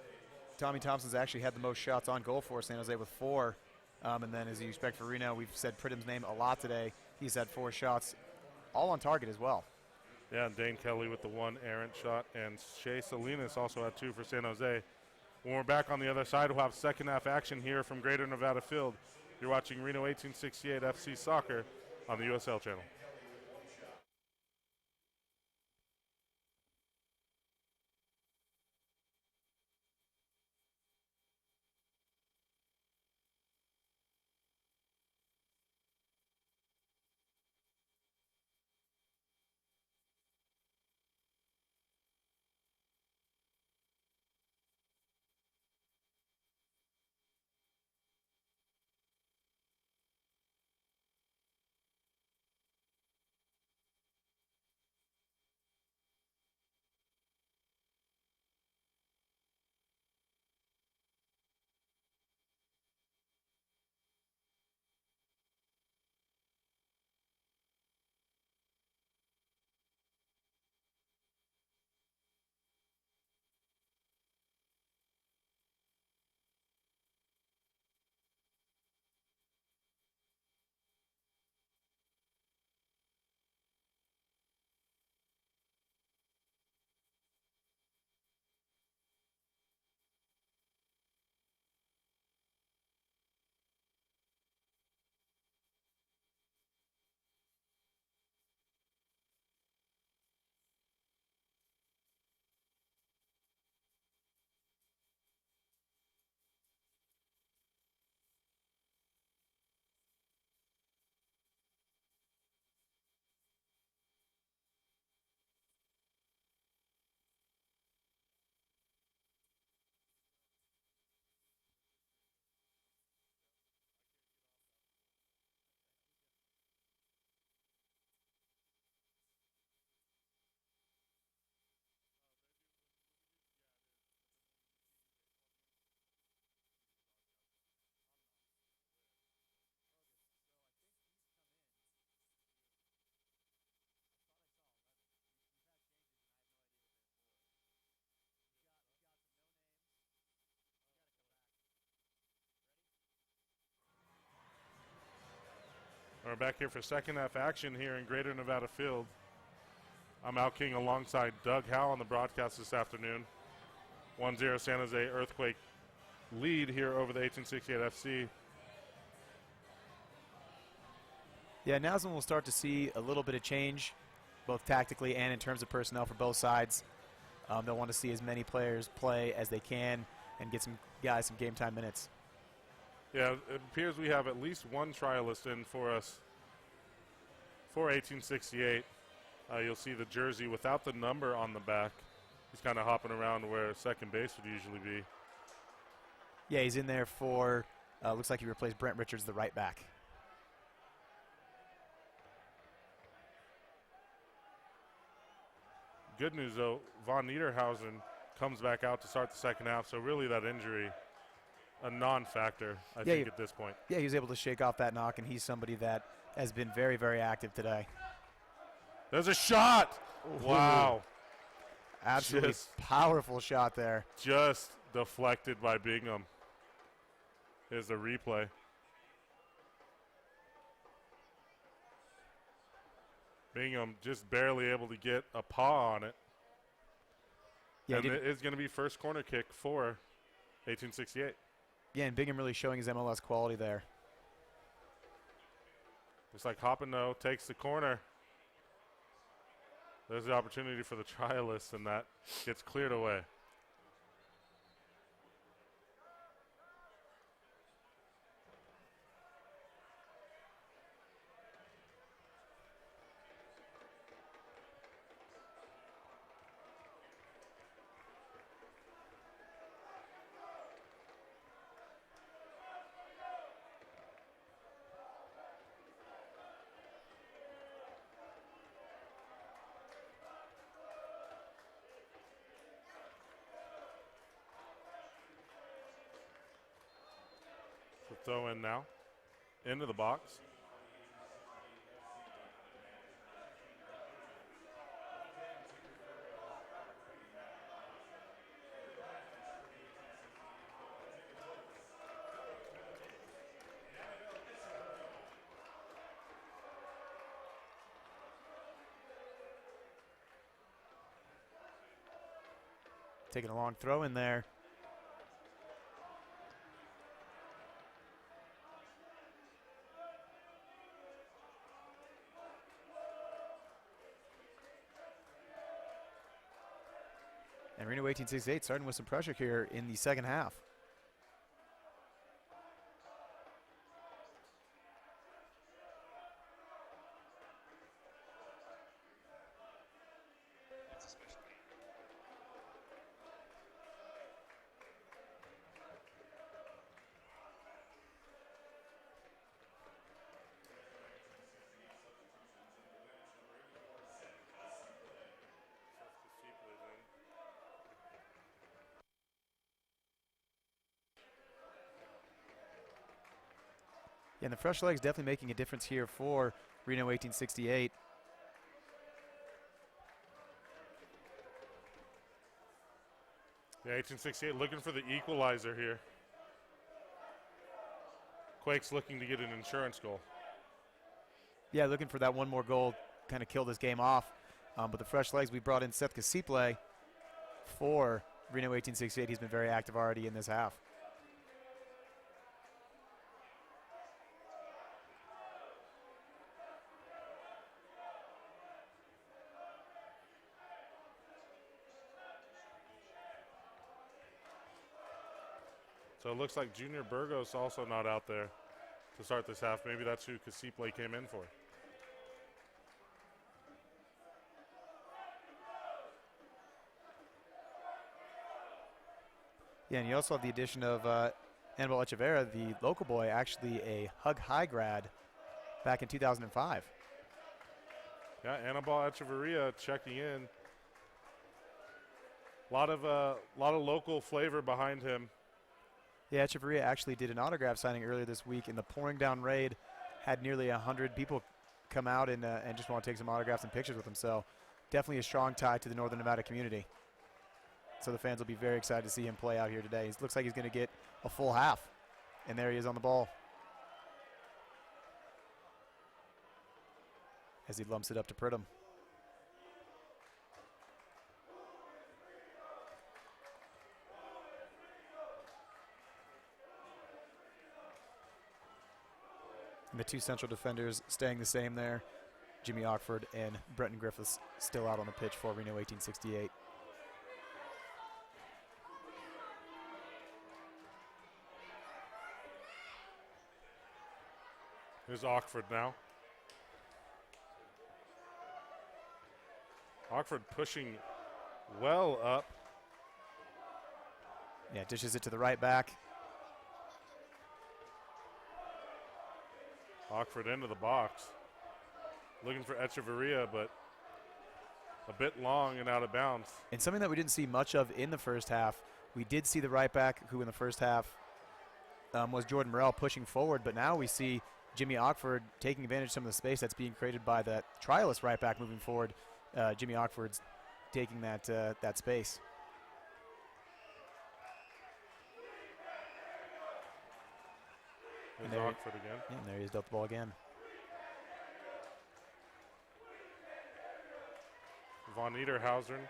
Tommy Thompson's actually had the most shots on goal for San Jose with 4. And then as you expect for Reno, we've said Pridham's name a lot today. He's had 4 shots, all on target as well. Yeah, and Dane Kelly with the 1 errant shot, and Shea Salinas also had 2 for San Jose. When we're back on the other side, we'll have second half action here from Greater Nevada Field. You're watching Reno 1868 FC Soccer on the USL channel. We're back here for second half action here in Greater Nevada Field. I'm Al King alongside Doug Howe on the broadcast this afternoon. 1-0 San Jose Earthquake lead here over the 1868 FC. Yeah, now's when we'll start to see a little bit of change, both tactically and in terms of personnel for both sides. They'll want to see as many players play as they can and get some guys some game time minutes. Yeah, it appears we have at least one trialist in for us for 1868. You'll see the jersey without the number on the back. He's kind of hopping around where second base would usually be. Yeah, he's in there for, looks like he replaced Brent Richards, the right back. Good news, though, Von Niederhausen comes back out to start the second half, so really that injury, a non-factor, I think, at this point. Yeah, he was able to shake off that knock, and he's somebody that has been very, very active today. There's a shot! Ooh. Wow. Absolutely powerful shot there. Just deflected by Bingham. Here's the replay. Bingham just barely able to get a paw on it. Yeah, and it is going to be first corner kick for 1868. Yeah, and Bingham really showing his MLS quality there. Looks like Hoppino takes the corner. There's the opportunity for the trialist, and that gets cleared away. So throw in now into the box. Taking a long throw in there. And Reno 1868 starting with some pressure here in the second half. Yeah, and the fresh legs definitely making a difference here for Reno 1868. Yeah, 1868 looking for the equalizer here. Quakes looking to get an insurance goal. Yeah, looking for that one more goal, kind of kill this game off. But the fresh legs, we brought in Seth Casiple for Reno 1868. He's been very active already in this half. So it looks like Junior Burgos also not out there to start this half. Maybe that's who Casiple came in for. Yeah, and you also have the addition of Anibal Echeverria, the local boy, actually a Hug High grad back in 2005. Yeah, Anibal Echeverria checking in. A lot of local flavor behind him. Yeah, Echeverria actually did an autograph signing earlier this week in the pouring down raid. Had nearly 100 people come out and just want to take some autographs and pictures with him. So definitely a strong tie to the Northern Nevada community. So the fans will be very excited to see him play out here today. It looks like he's going to get a full half. And there he is on the ball. As he lumps it up to Pridham. And the two central defenders staying the same there. Jimmy Ockford and Brenton Griffiths still out on the pitch for Reno 1868. Here's Oxford now. Oxford pushing well up. Yeah, dishes it to the right back. Oxford into the box. Looking for Echeverria, but a bit long and out of bounds. And something that we didn't see much of in the first half, we did see the right back, who in the first half was Jordan Morrell, pushing forward, but now we see Jimmy Ockford taking advantage of some of the space that's being created by that trialist right back moving forward. Jimmy Ockford's taking that space. There's there- Oxford again. Yeah, and there he is, dealt the ball again. Von Niederhausen.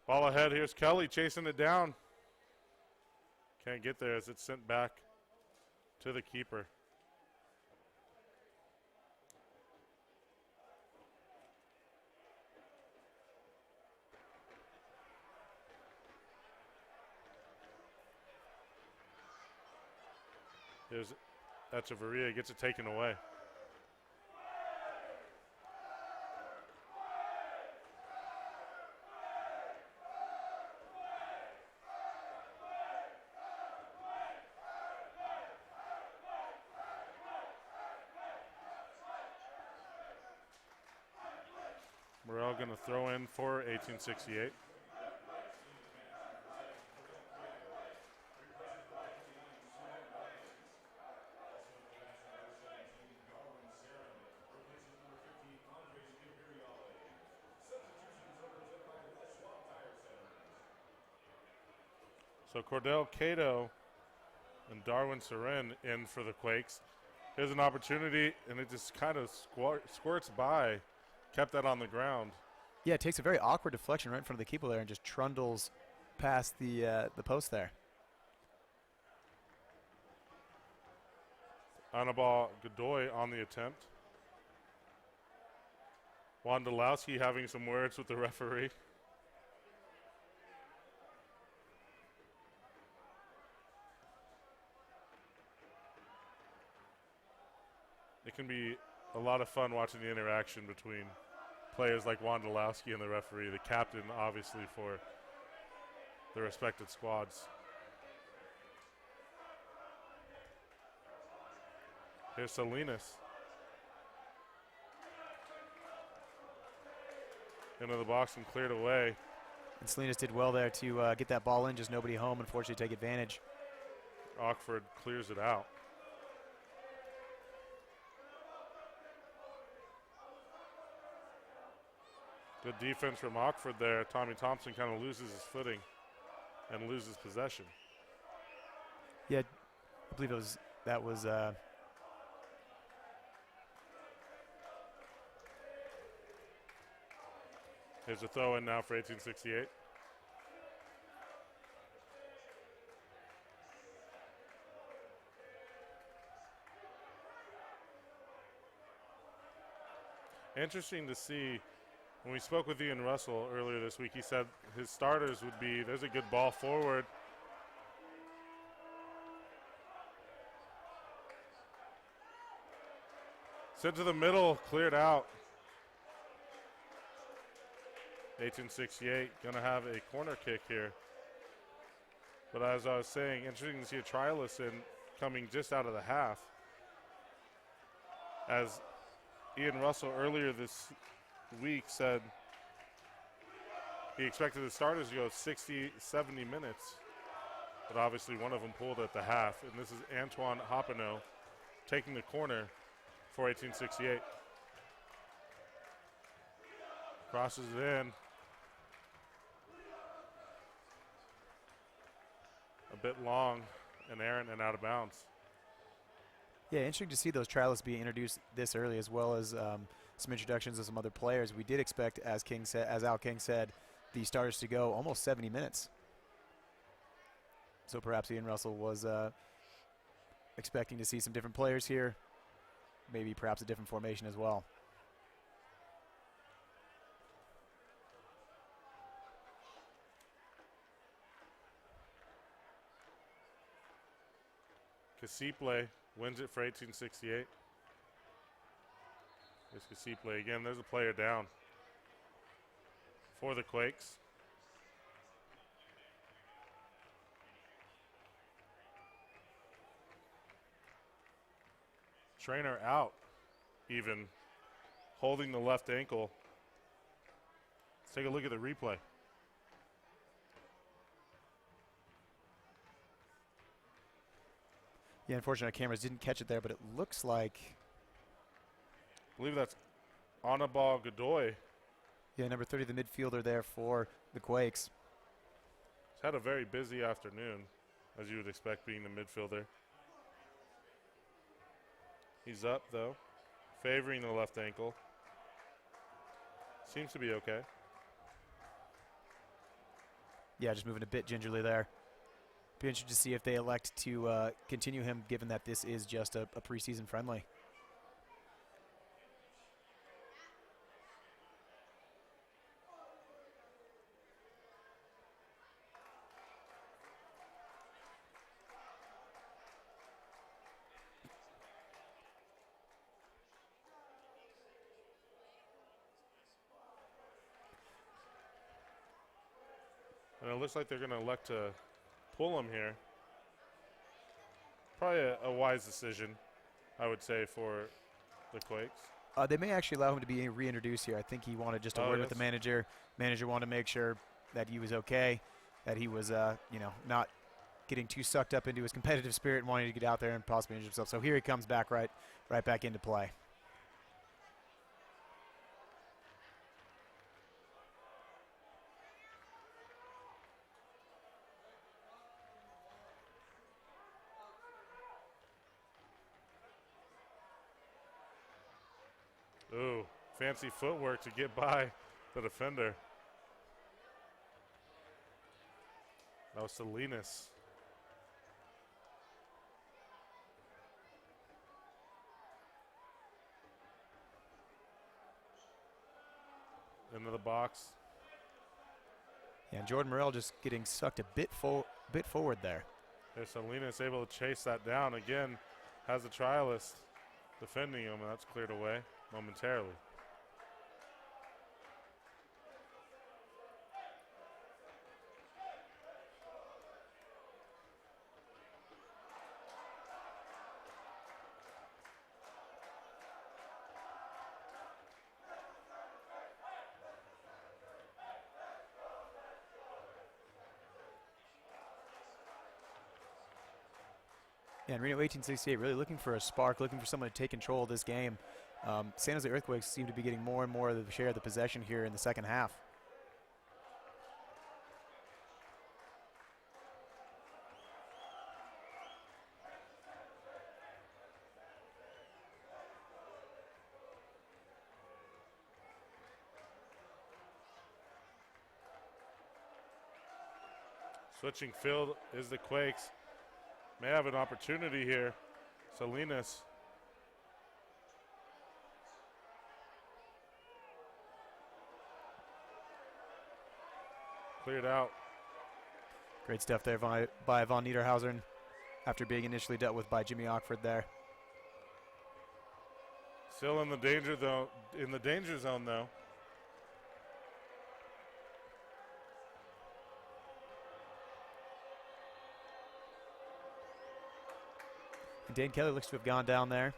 Ball ahead. Here's Kelly chasing it down. Can't get there as it's sent back to the keeper. Here's Echeverria, gets it taken away. Morrell going to throw in for 1868. So Cordell Cato and Darwin Seren in for the Quakes. Here's an opportunity, and it just kind of squirts by. Kept that on the ground. Yeah, it takes a very awkward deflection right in front of the keeper there and just trundles past the post there. Anibal Godoy on the attempt. Wondolowski having some words with the referee. It can be a lot of fun watching the interaction between players like Wondolowski and the referee, the captain, obviously, for the respected squads. Here's Salinas. Into the box and cleared away. And Salinas did well there to get that ball in, just nobody home, unfortunately take advantage. Oxford clears it out. Good defense from Oxford there. Tommy Thompson kind of loses his footing and loses possession. Yeah, I believe that was Here's a throw in now for 1868. Interesting to see. When we spoke with Ian Russell earlier this week, he said his starters would be, there's a good ball forward. Sent to the middle, cleared out. 1868 going to have a corner kick here. But as I was saying, interesting to see a trialist in coming just out of the half. As Ian Russell earlier this week said he expected the starters to go 60, 70 minutes. But obviously one of them pulled at the half. And this is Antoine Hoppeneau taking the corner for 1868. Crosses it in. A bit long and errant and out of bounds. Yeah, interesting to see those trialists be introduced this early, as well as some introductions of some other players. We did expect, as Al King said, the starters to go almost 70 minutes. So perhaps Ian Russell was expecting to see some different players here, maybe perhaps a different formation as well. Casiple wins it for 1868. Here's Casiple again. There's a player down for the Quakes. Trainer out, even holding the left ankle. Let's take a look at the replay. Yeah, unfortunately, our cameras didn't catch it there, but it looks like, I believe that's Anibal Godoy. yeah, number 30, the midfielder there for the Quakes. He's had a very busy afternoon, as you would expect being the midfielder. He's up, though, favoring the left ankle. Seems to be okay. Yeah, just moving a bit gingerly there. Be interested to see if they elect to continue him, given that this is just a preseason friendly. And it looks like they're going to elect to pull him here. Probably a wise decision, I would say, for the Quakes. They may actually allow him to be reintroduced here. I think he wanted just a word with the manager. Manager wanted to make sure that he was okay, that he was, not getting too sucked up into his competitive spirit and wanting to get out there and possibly injure himself. So here he comes back right back into play. Ooh, fancy footwork to get by the defender. That was Salinas. Into the box. Yeah, and Jordan Morrell just getting sucked a bit forward there. There's Salinas able to chase that down. Again, has the trialist defending him, and that's cleared away momentarily. Yeah, and Reno 1868 really looking for a spark, looking for someone to take control of this game. San Jose Earthquakes seem to be getting more and more of the share of the possession here in the second half. Switching field is the Quakes. May have an opportunity here. Salinas. Cleared out. Great stuff there by Von Niederhausen after being initially dealt with by Jimmy Ockford there. Still in the danger zone though. And Dane Kelly looks to have gone down there.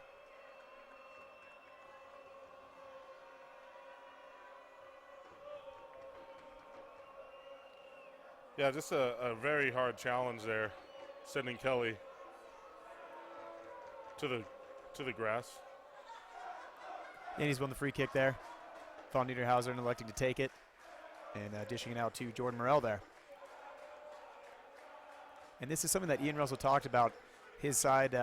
Yeah, just a very hard challenge there, sending Kelly to the grass. And he's won the free kick there. Von Niederhausen electing to take it and dishing it out to Jordan Morrell there. And this is something that Ian Russell talked about. His side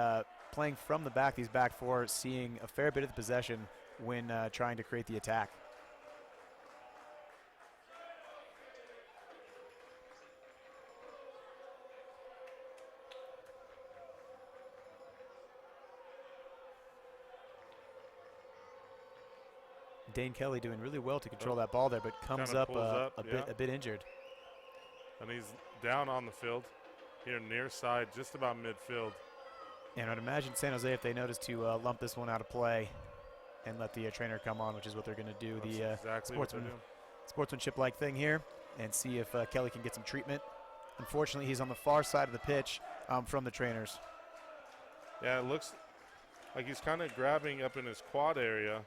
playing from the back, these back four, seeing a fair bit of the possession when trying to create the attack. Dane Kelly doing really well to control that ball there, but comes Kinda up, pulls up, a bit injured. And he's down on the field here near side, just about midfield. And I'd imagine San Jose, if they notice, to lump this one out of play and let the trainer come on, which is what they're going to do. That's The exactly what they're doing. sportsmanship-like thing here, and see if Kelly can get some treatment. Unfortunately, he's on the far side of the pitch from the trainers. Yeah, it looks like he's kind of grabbing up in his quad area.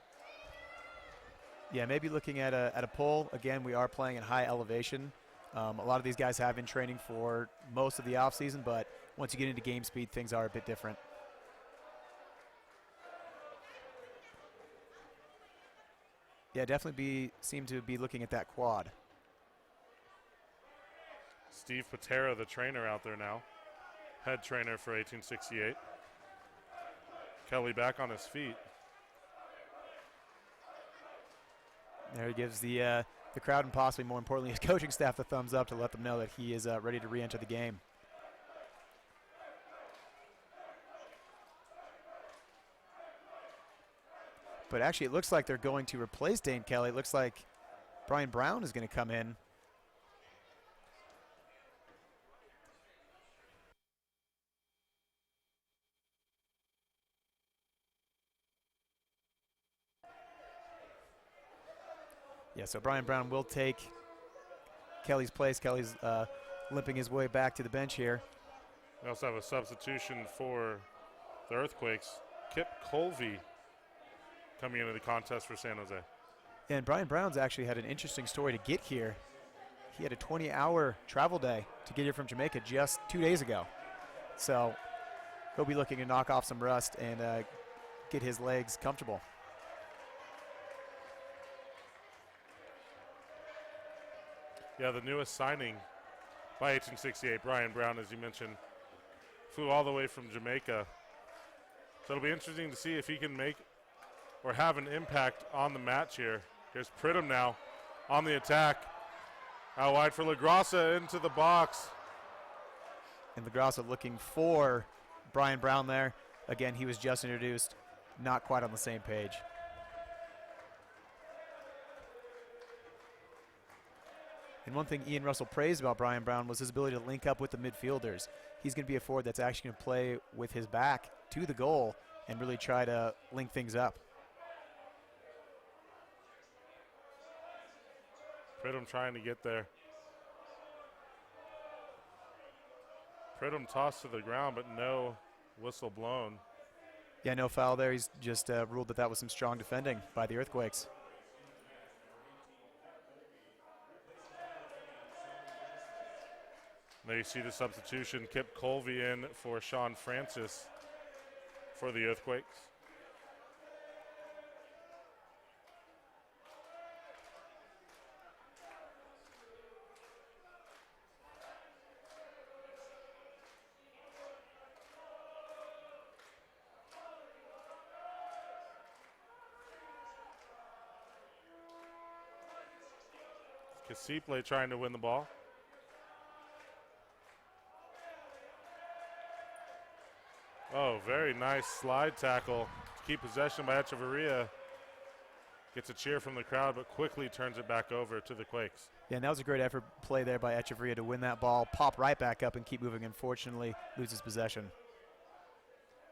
Yeah, maybe looking at a pole. Again, we are playing at high elevation. A lot of these guys have been training for most of the offseason, but once you get into game speed, things are a bit different. Yeah, definitely seem to be looking at that quad. Steve Patera, the trainer out there now, head trainer for 1868. Kelly back on his feet. There he gives the crowd and possibly more importantly his coaching staff the thumbs up to let them know that he is ready to re-enter the game. But actually it looks like they're going to replace Dane Kelly. It looks like Brian Brown is going to come in. Yeah, so Brian Brown will take Kelly's place. Kelly's limping his way back to the bench here. We also have a substitution for the Earthquakes. Kip Colvey coming into the contest for San Jose. And Brian Brown's actually had an interesting story to get here. He had a 20-hour travel day to get here from Jamaica just 2 days ago. So he'll be looking to knock off some rust and get his legs comfortable. Yeah, the newest signing by 1868, Brian Brown, as you mentioned, flew all the way from Jamaica. So it'll be interesting to see if he can make or have an impact on the match here. Here's Pridham now on the attack. Out wide for LaGrassa into the box. And LaGrassa looking for Brian Brown there. Again, he was just introduced, not quite on the same page. And one thing Ian Russell praised about Brian Brown was his ability to link up with the midfielders. He's going to be a forward that's actually going to play with his back to the goal and really try to link things up. Pridham trying to get there. Pridham tossed to the ground, but no whistle blown. Yeah, no foul there. He's just ruled that was some strong defending by the Earthquakes. There you see the substitution. Kip Colvey in for Sean Francis for the Earthquakes. Casiple trying to win the ball. Oh, very nice slide tackle to keep possession by Echeverria. Gets a cheer from the crowd, but quickly turns it back over to the Quakes. Yeah, and that was a great effort play there by Echeverria to win that ball, pop right back up and keep moving. Unfortunately, loses possession.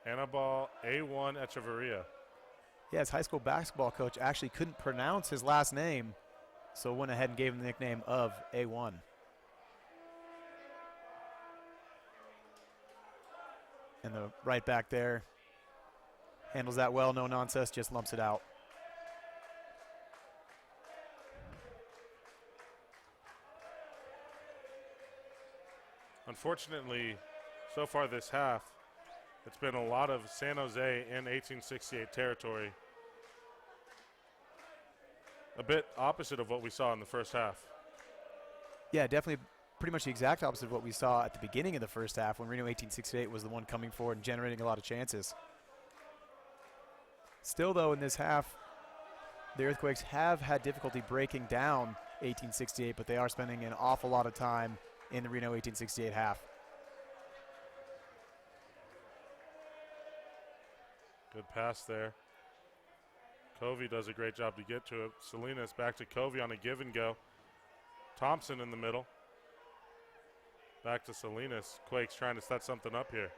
Anibal A1 Echeverria. Yeah, his high school basketball coach actually couldn't pronounce his last name, so went ahead and gave him the nickname of A1. And the right back there handles that well, no nonsense, just lumps it out. Unfortunately, so far this half, it's been a lot of San Jose in 1868 territory. A bit opposite of what we saw in the first half. Yeah, definitely pretty much the exact opposite of what we saw at the beginning of the first half when Reno 1868 was the one coming forward and generating a lot of chances. Still, though, in this half, the Earthquakes have had difficulty breaking down 1868, but they are spending an awful lot of time in the Reno 1868 half. Good pass there. Covey does a great job to get to it. Salinas back to Covey on a give and go. Thompson in the middle. Back to Salinas. Quake's trying to set something up here.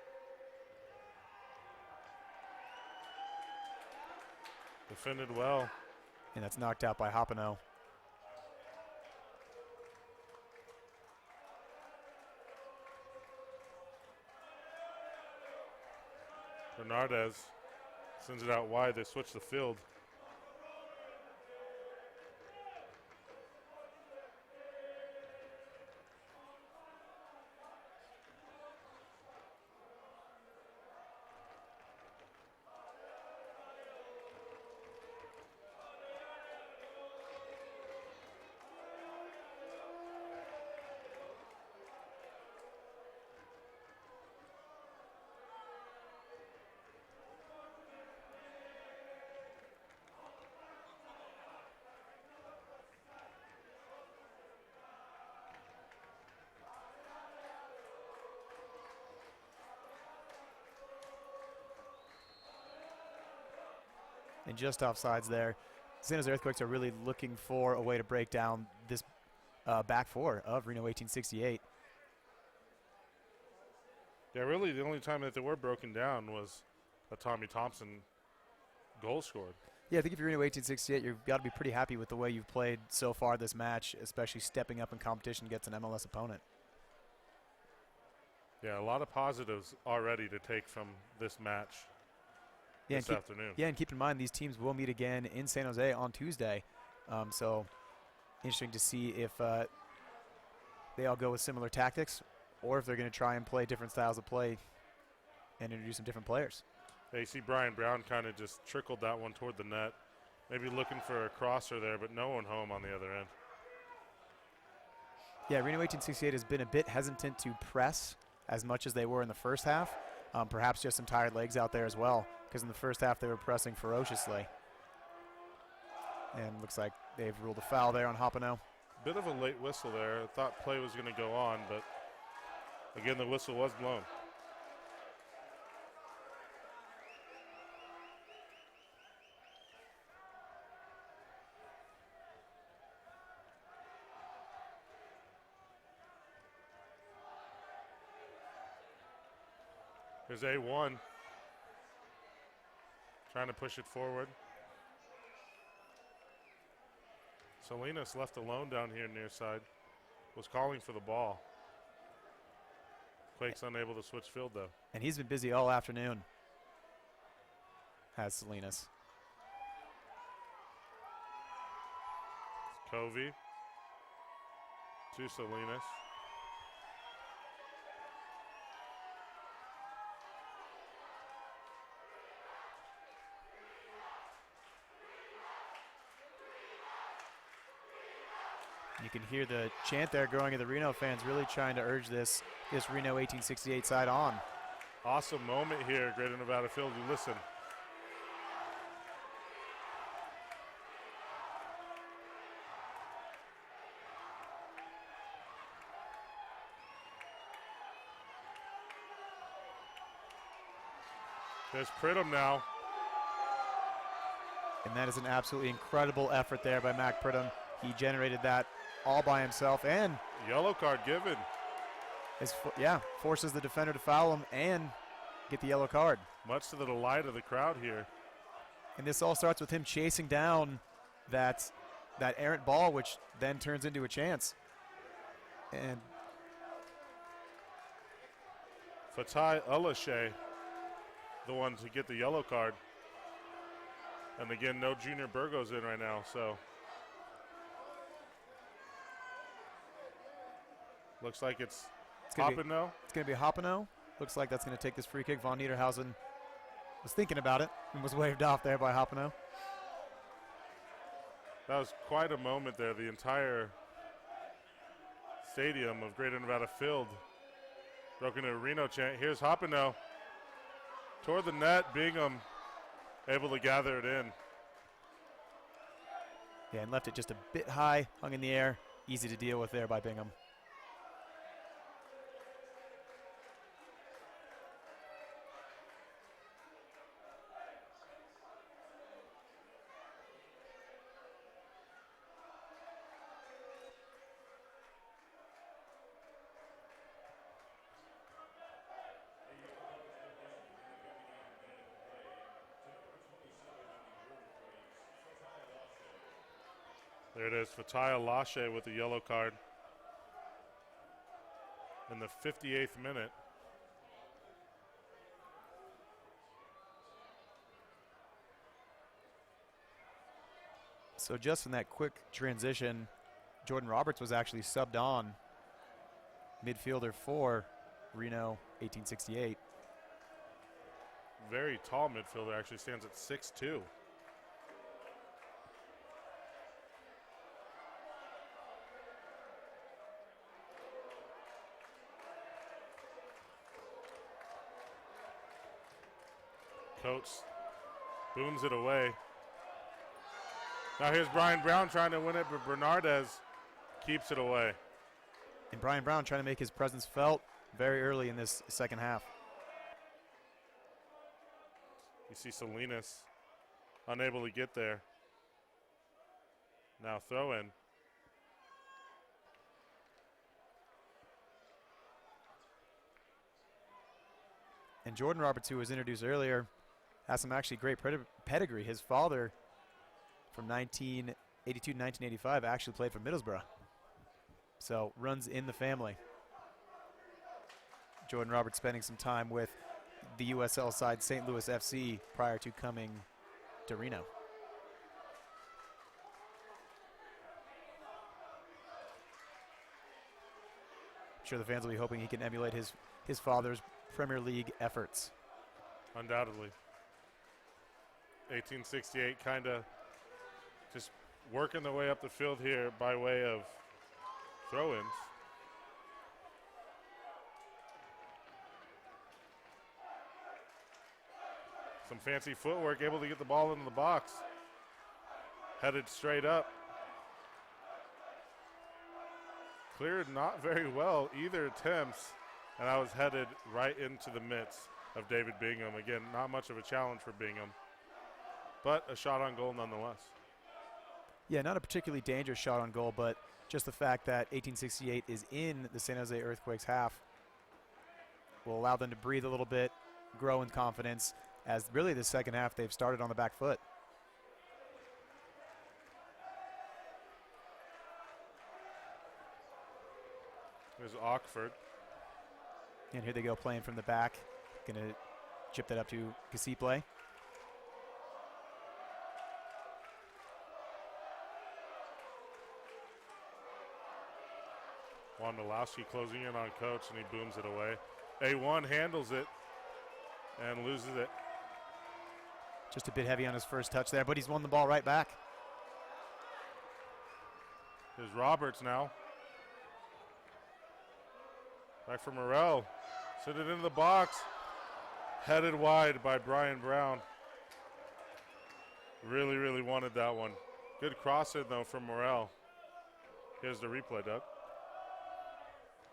Defended well. And that's knocked out by Hopino. Bernardez sends it out wide. They switch the field. And just offsides there. San Jose Earthquakes are really looking for a way to break down this back four of Reno 1868. Yeah, really the only time that they were broken down was a Tommy Thompson goal scored. Yeah, I think if you're Reno 1868, you've got to be pretty happy with the way you've played so far this match, especially stepping up in competition against an MLS opponent. Yeah, a lot of positives already to take from this match this afternoon. Yeah, and keep in mind these teams will meet again in San Jose on Tuesday. So interesting to see if they all go with similar tactics or if they're going to try and play different styles of play and introduce some different players. Yeah, you see Brian Brown kind of just trickled that one toward the net. Maybe looking for a crosser there, but no one home on the other end. Yeah, Reno 1868 has been a bit hesitant to press as much as they were in the first half. Perhaps just some tired legs out there as well, because in the first half they were pressing ferociously. And looks like they've ruled a foul there on Hopino. Bit of a late whistle there. I thought play was going to go on, but again, the whistle was blown. Here's A1 trying to push it forward. Salinas left alone down here near side. Was calling for the ball. Quake's unable to switch field though. And he's been busy all afternoon, has Salinas. Covey to Salinas. You can hear the chant there growing of the Reno fans really trying to urge this Reno 1868 side on. Awesome moment here at Greater Nevada Field. You listen. There's Pridham now. And that is an absolutely incredible effort there by Mac Pridham. He generated that all by himself and Yellow card given. forces the defender to foul him and get the yellow card. Much to the delight of the crowd here. And this all starts with him chasing down that errant ball, which then turns into a chance. And Fatai Ulashe, the one to get the yellow card. And again, no Junior Burgos in right now, so. Looks like it's Hopino. It's going to be Hopino. Looks like that's going to take this free kick. Von Niederhausen was thinking about it and was waved off there by Hopino. That was quite a moment there. The entire stadium of Greater Nevada Field broke into a Reno chant. Here's Hopino. Toward the net, Bingham able to gather it in. Yeah, and left it just a bit high, hung in the air. Easy to deal with there by Bingham. There it is, Fataya Lashe with the yellow card in the 58th minute. So just in that quick transition, Jordan Roberts was actually subbed on, midfielder for Reno 1868. Very tall midfielder, actually stands at 6'2". Coates booms it away. Now here's Brian Brown trying to win it, but Bernardez keeps it away. And Brian Brown trying to make his presence felt very early in this second half. You see Salinas unable to get there. Now throw in. And Jordan Roberts, who was introduced earlier, has some actually great pedigree. His father from 1982 to 1985 actually played for Middlesbrough. So runs in the family. Jordan Roberts spending some time with the USL side St. Louis FC prior to coming to Reno. I'm sure the fans will be hoping he can emulate his father's Premier League efforts. Undoubtedly. 1868 kind of just working their way up the field here by way of throw-ins. Some fancy footwork, able to get the ball into the box. Headed straight up. Cleared not very well either attempts, and I was headed right into the midst of David Bingham. Again, not much of a challenge for Bingham, but a shot on goal nonetheless. Yeah, not a particularly dangerous shot on goal, but just the fact that 1868 is in the San Jose Earthquakes half will allow them to breathe a little bit, grow in confidence, as really the second half they've started on the back foot. There's Ockford. And here they go playing from the back. Going to chip that up to Casiple. Wondolowski closing in on Coach, and he booms it away. A1 handles it and loses it. Just a bit heavy on his first touch there, but he's won the ball right back. Here's Roberts now. Back for Morel. Send it into the box. Headed wide by Brian Brown. Really, really wanted that one. Good cross in, though, from Morel. Here's the replay, Doug.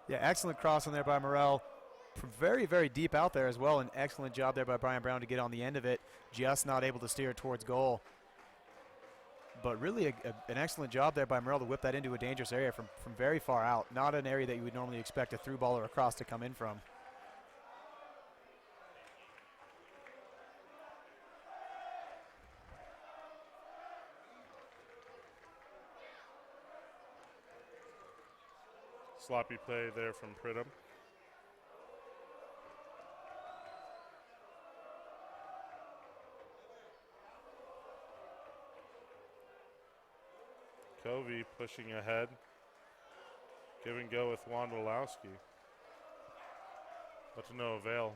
Yeah, excellent cross in there by Morel. Very, very deep out there as well. An excellent job there by Brian Brown to get on the end of it. Just not able to steer it towards goal. But really an excellent job there by Morel to whip that into a dangerous area from very far out. Not an area that you would normally expect a through ball or a cross to come in from. Sloppy play there from Pridham. Covey pushing ahead. Give and go with Wondolowski. But to no avail.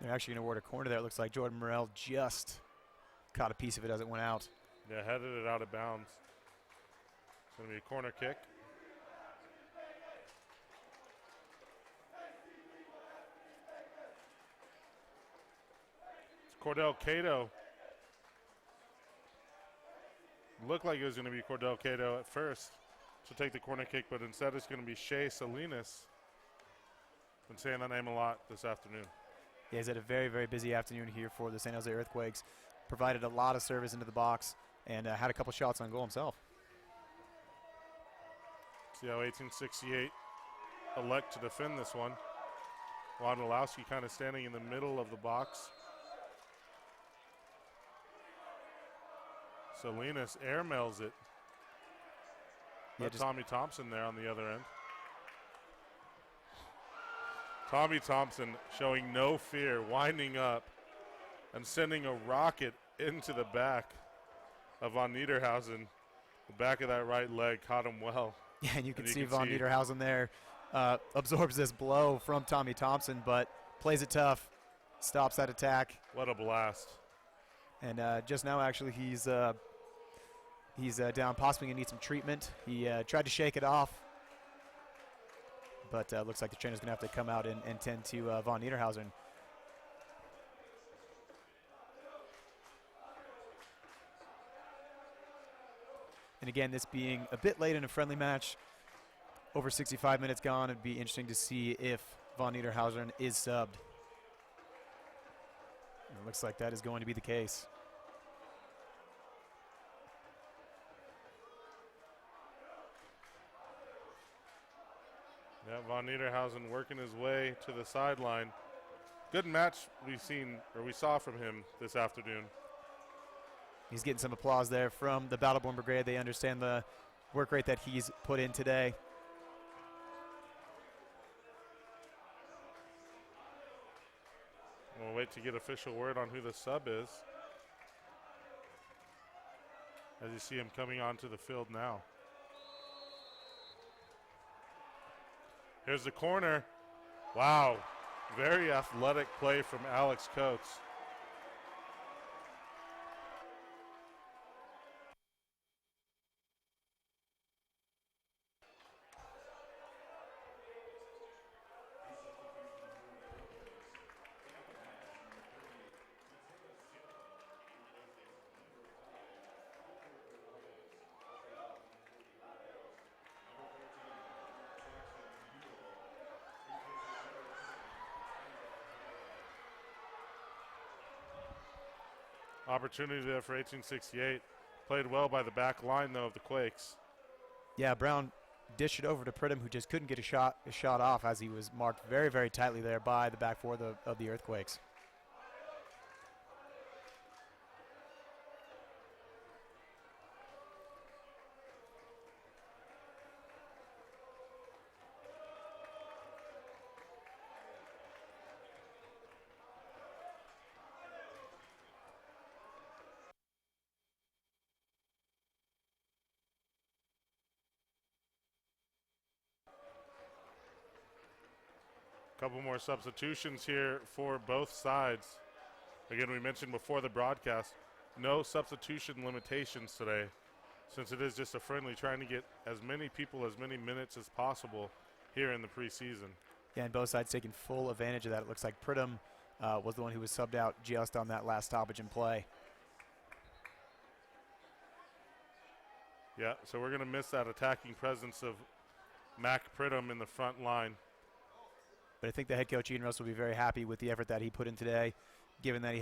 They're actually going to award a corner there. It looks like Jordan Morel just caught a piece of it as it went out. Yeah, headed it out of bounds. It's going to be a corner kick. It's Cordell Cato. Looked like it was going to be Cordell Cato at first to take the corner kick, but instead it's going to be Shea Salinas. Been saying that name a lot this afternoon. Yeah, he's had a very, very busy afternoon here for the San Jose Earthquakes. Provided a lot of service into the box and had a couple shots on goal himself. See how 1868 elect to defend this one. Wondolowski kind of standing in the middle of the box. Salinas airmails it. Yeah, Tommy Thompson there on the other end. Tommy Thompson showing no fear, winding up and sending a rocket into the back of Von Niederhausen. The back of that right leg caught him well. Yeah, and you can see Von Niederhausen there absorbs this blow from Tommy Thompson, but plays it tough, stops that attack. What a blast. And just now, actually, he's down, possibly going to need some treatment. He tried to shake it off, but looks like the trainer's going to have to come out and tend to Von Niederhausen. And again, this being a bit late in a friendly match, over 65 minutes gone, it'd be interesting to see if Von Niederhausen is subbed. And it looks like that is going to be the case. Yeah, Von Niederhausen working his way to the sideline. Good match we saw from him this afternoon. He's getting some applause there from the Battleborn Brigade. They understand the work rate that he's put in today. We'll wait to get official word on who the sub is. As you see him coming onto the field now. Here's the corner. Wow. Very athletic play from Alex Coates. Opportunity there for 1868. Played well by the back line, though, of the Quakes. Yeah, Brown dished it over to Pridham, who just couldn't get a shot off as he was marked very, very tightly there by the back four of the Earthquakes. Couple more substitutions here for both sides. Again, we mentioned before the broadcast, no substitution limitations today, since it is just a friendly, trying to get as many people as many minutes as possible here in the preseason. Yeah, and both sides taking full advantage of that. It looks like Pridham was the one who was subbed out just on that last stoppage in play. Yeah, so we're going to miss that attacking presence of Mac Pridham in the front line. But I think the head coach, Ian Russell, will be very happy with the effort that he put in today, given that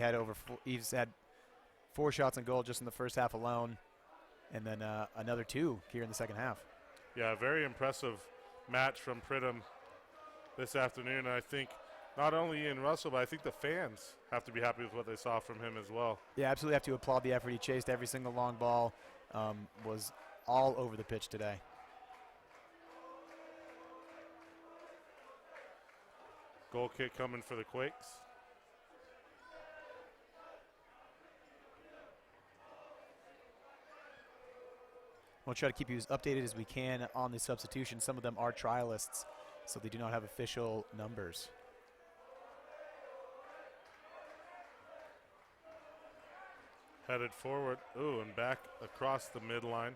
he's had 4 shots on goal just in the first half alone, and then another 2 here in the second half. Yeah, very impressive match from Pridham this afternoon. And I think not only Ian Russell, but I think the fans have to be happy with what they saw from him as well. Yeah, absolutely have to applaud the effort. He chased every single long ball, was all over the pitch today. Goal kick coming for the Quakes. We'll try to keep you as updated as we can on the substitutions. Some of them are trialists, so they do not have official numbers. Headed forward. Ooh, and back across the midline.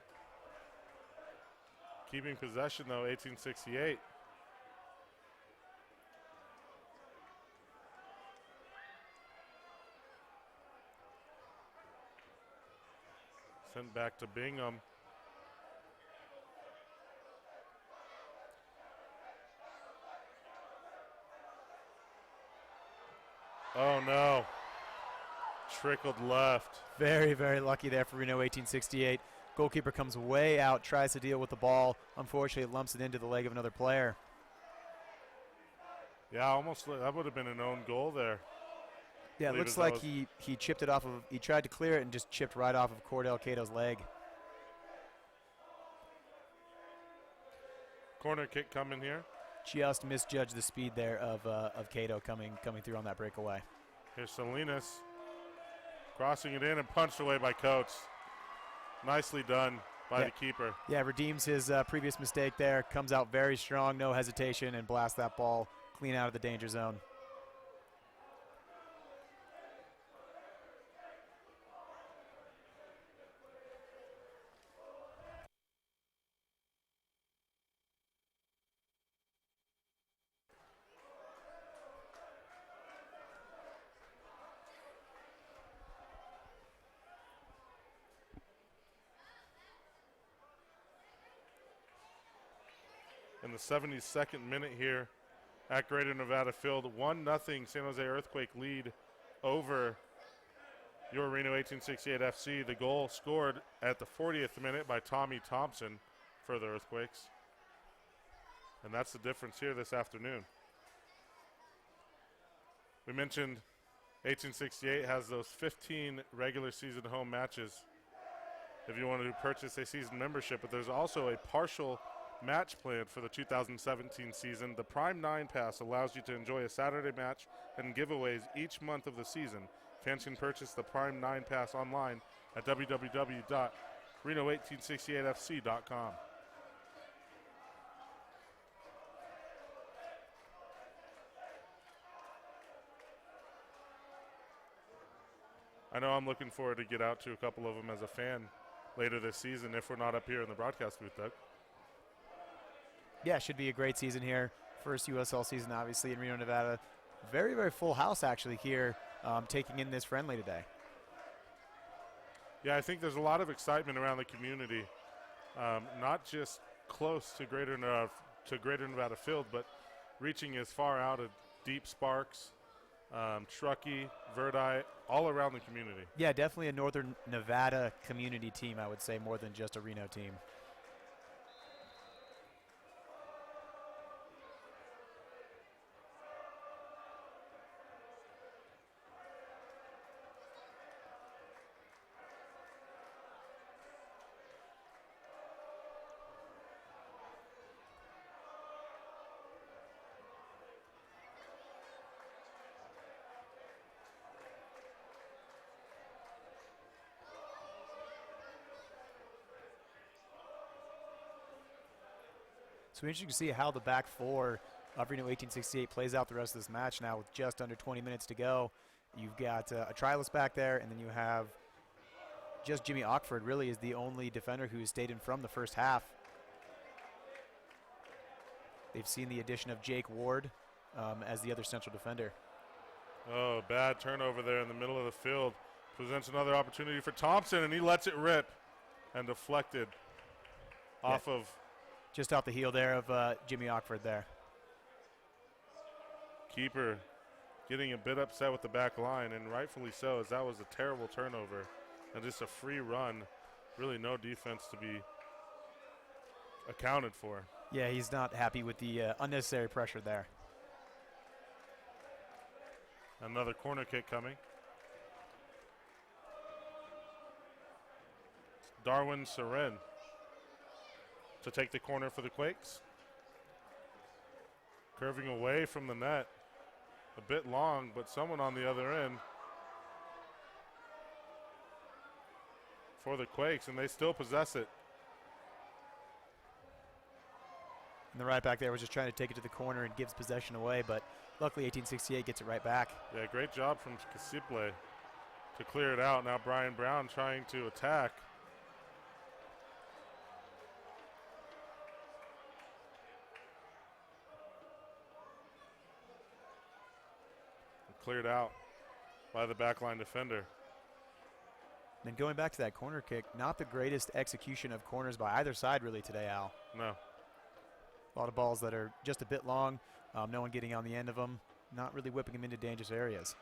Keeping possession, though, 1868. Sent back to Bingham. Oh no. Trickled left. Very, very lucky there for Reno 1868. Goalkeeper comes way out, tries to deal with the ball. Unfortunately, it lumps it into the leg of another player. Yeah, almost that would have been an own goal there. Yeah, it Believe looks as that like was- he chipped it off of, he tried to clear it and just chipped right off of Cordell Cato's leg. Corner kick coming here. Just misjudged the speed there of Cato coming through on that breakaway. Here's Salinas crossing it in and punched away by Coates. Nicely done by Yeah. the keeper. Yeah, redeems his previous mistake there, comes out very strong, no hesitation, and blasts that ball clean out of the danger zone. In the 72nd minute here at Greater Nevada Field, 1-0 San Jose Earthquake lead over your Reno 1868 FC. The goal scored at the 40th minute by Tommy Thompson for the Earthquakes. And that's the difference here this afternoon. We mentioned 1868 has those 15 regular season home matches if you want to purchase a season membership, but there's also a partial match plan for the 2017 season. The Prime 9 Pass allows you to enjoy a Saturday match and giveaways each month of the season. Fans can purchase the Prime 9 Pass online at www.reno1868fc.com. I know I'm looking forward to get out to a couple of them as a fan later this season if we're not up here in the broadcast booth, Doug. Yeah, should be a great season here. First USL season, obviously, in Reno, Nevada. Very, very full house, actually, here taking in this friendly today. Yeah, I think there's a lot of excitement around the community, not just close to Greater Nevada Field, but reaching as far out as Deep Sparks, Truckee, Verdi, all around the community. Yeah, definitely a Northern Nevada community team, I would say, more than just a Reno team. So interesting to see how the back four of Reno 1868 plays out the rest of this match now with just under 20 minutes to go. You've got a trialist back there, and then you have just Jimmy Ockford really is the only defender who has stayed in from the first half. They've seen the addition of Jake Ward as the other central defender. Oh, bad turnover there in the middle of the field. Presents another opportunity for Thompson, and he lets it rip and deflected off of. Just off the heel there of Jimmy Ockford there. Keeper getting a bit upset with the back line, and rightfully so, as that was a terrible turnover and just a free run. Really no defense to be accounted for. Yeah, he's not happy with the unnecessary pressure there. Another corner kick coming. Darwin Seren to take the corner for the Quakes. Curving away from the net. A bit long, but someone on the other end for the Quakes, and they still possess it. And the right back there was just trying to take it to the corner and gives possession away, but luckily 1868 gets it right back. Yeah, great job from Casiple to clear it out. Now Brian Brown trying to attack. Cleared out by the backline defender. Then going back to that corner kick, not the greatest execution of corners by either side really today, Al. No. A lot of balls that are just a bit long, no one getting on the end of them, not really whipping them into dangerous areas.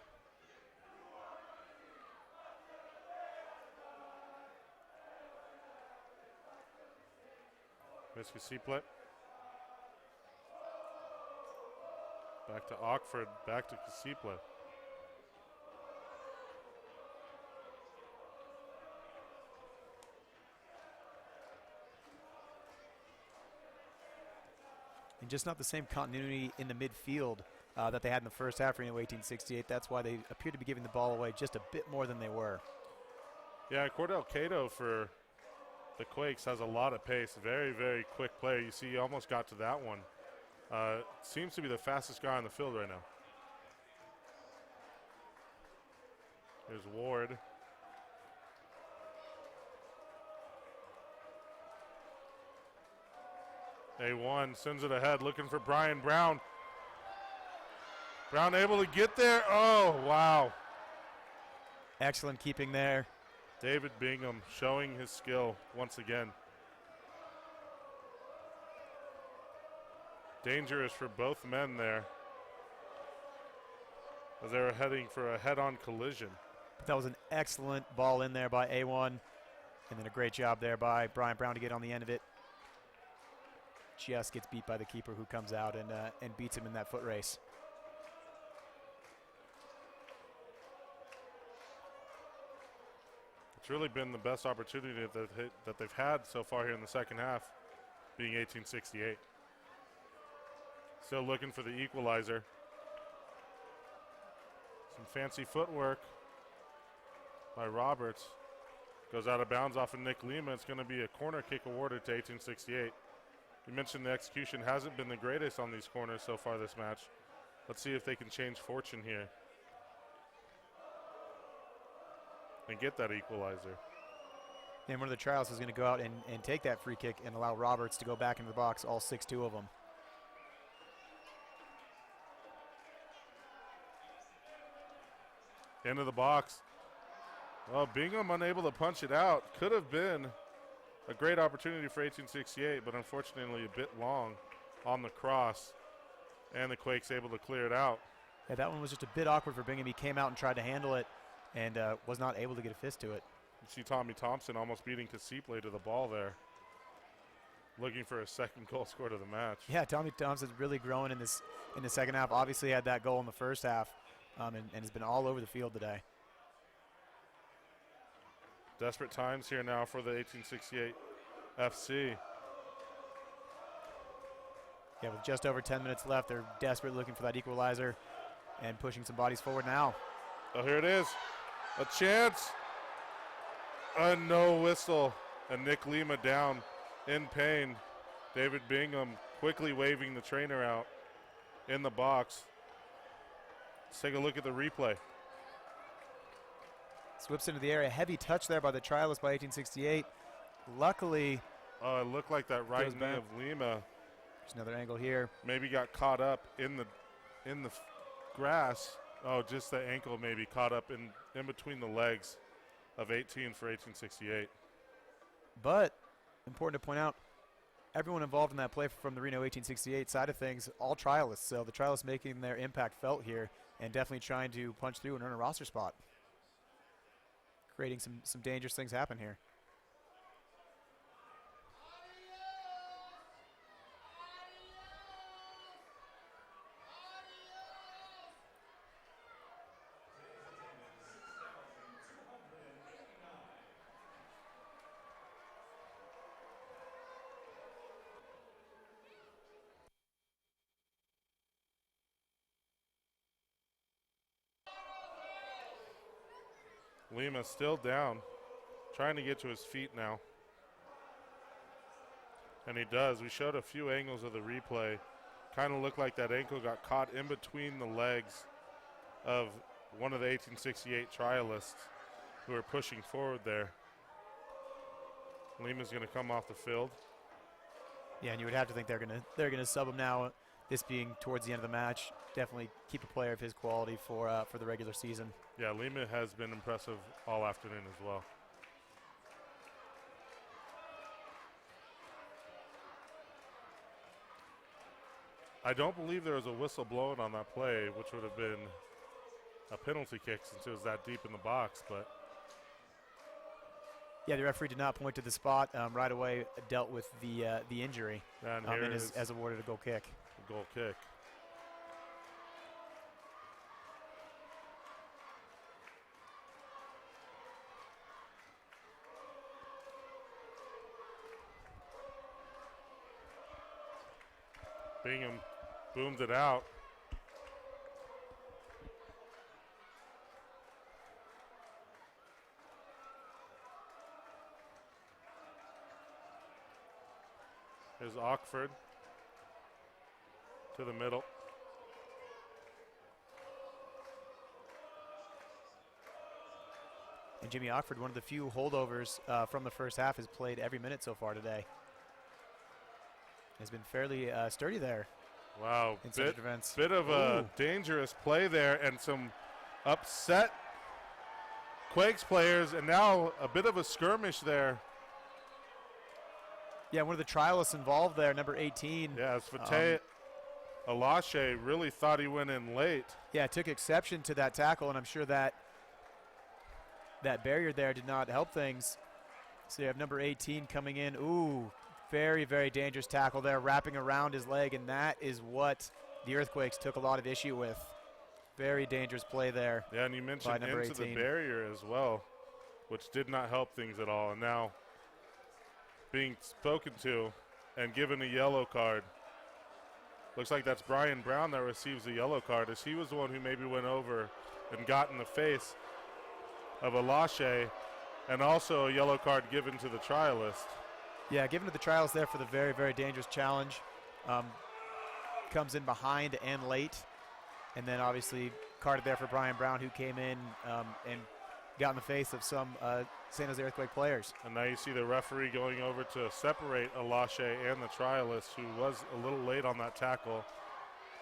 Miss Casiple. Back to Ockford, back to Casipla. And just not the same continuity in the midfield that they had in the first half for Reno 1868. That's why they appear to be giving the ball away just a bit more than they were. Yeah, Cordell Cato for the Quakes has a lot of pace. Very, very quick player. You see he almost got to that one. Seems to be the fastest guy on the field right now. Here's Ward. A1 sends it ahead, looking for Brian Brown. Brown able to get there. Oh, wow. Excellent keeping there. David Bingham showing his skill once again. Dangerous for both men there as they were heading for a head-on collision. That was an excellent ball in there by A1, and then a great job there by Brian Brown to get on the end of it. Just gets beat by the keeper, who comes out and beats him in that foot race. It's really been the best opportunity that they've had so far here in the second half, being 1868. Still looking for the equalizer. Some fancy footwork by Roberts. Goes out of bounds off of Nick Lima. It's going to be a corner kick awarded to 1868. You mentioned the execution hasn't been the greatest on these corners so far this match. Let's see if they can change fortune here and get that equalizer. And one of the trials is going to go out and take that free kick and allow Roberts to go back into the box, all 6-2 of them. Into the box. Well, Bingham unable to punch it out. Could have been a great opportunity for 1868, but unfortunately a bit long on the cross. And the Quakes able to clear it out. Yeah, that one was just a bit awkward for Bingham. He came out and tried to handle it and was not able to get a fist to it. You see Tommy Thompson almost beating Casiple to the ball there, looking for a second goal score to the match. Yeah, Tommy Thompson's really growing in the second half. Obviously had that goal in the first half and has been all over the field today. Desperate times here now for the 1868 FC. Yeah, with just over 10 minutes left, they're desperate looking for that equalizer and pushing some bodies forward now. Oh, here it is. A chance. A no whistle. And Nick Lima down in pain. David Bingham quickly waving the trainer out in the box. Let's take a look at the replay. Swips into the area. Heavy touch there by the trialist by 1868. Luckily, It looked like that right knee back. of Lima there's another angle here. maybe got caught up in the grass. Oh, just the ankle maybe caught up in between the legs of 18 for 1868. But important to point out, everyone involved in that play from the Reno 1868 side of things, all trialists. So the trialists making their impact felt here and definitely trying to punch through and earn a roster spot. Creating some dangerous things happen here. Lima still down, trying to get to his feet now. And he does. We showed a few angles of the replay. Kind of looked like that ankle got caught in between the legs of one of the 1868 trialists who are pushing forward there. Lima's going to come off the field. Yeah, and you would have to think they're gonna sub him now. This being towards the end of the match, definitely keep a player of his quality for the regular season. Yeah, Lima has been impressive all afternoon as well. I don't believe there was a whistle blown on that play, which would have been a penalty kick since it was that deep in the box, but yeah, the referee did not point to the spot. Right away dealt with the injury and here and is as awarded a goal kick. the goal kick. Bingham booms it out. Here's Ockford to the middle. And Jimmy Ockford, one of the few holdovers from the first half, has played every minute so far today. Has been fairly sturdy there. Wow, in center defense. bit of a dangerous play there and some upset Quakes players, and now a bit of a skirmish there. Yeah, one of the trialists involved there, number 18. Yeah, as Fateh Alashe really thought he went in late. Yeah, took exception to that tackle, and I'm sure that that barrier there did not help things. So you have number 18 coming in. Ooh, very, very dangerous tackle there, wrapping around his leg, and that is what the Earthquakes took a lot of issue with. Very dangerous play there. Yeah, and you mentioned into 18. the barrier as well, which did not help things at all. And now being spoken to and given a yellow card. Looks like that's Brian Brown that receives a yellow card, as he was the one who maybe went over and got in the face of Alashe, and also a yellow card given to the trialist. Yeah, given to the trials there for the very, very dangerous challenge. Comes in behind and late. And then obviously carded there for Brian Brown, who came in and got in the face of some San Jose Earthquake players. And now you see the referee going over to separate Alashe and the trialist, who was a little late on that tackle.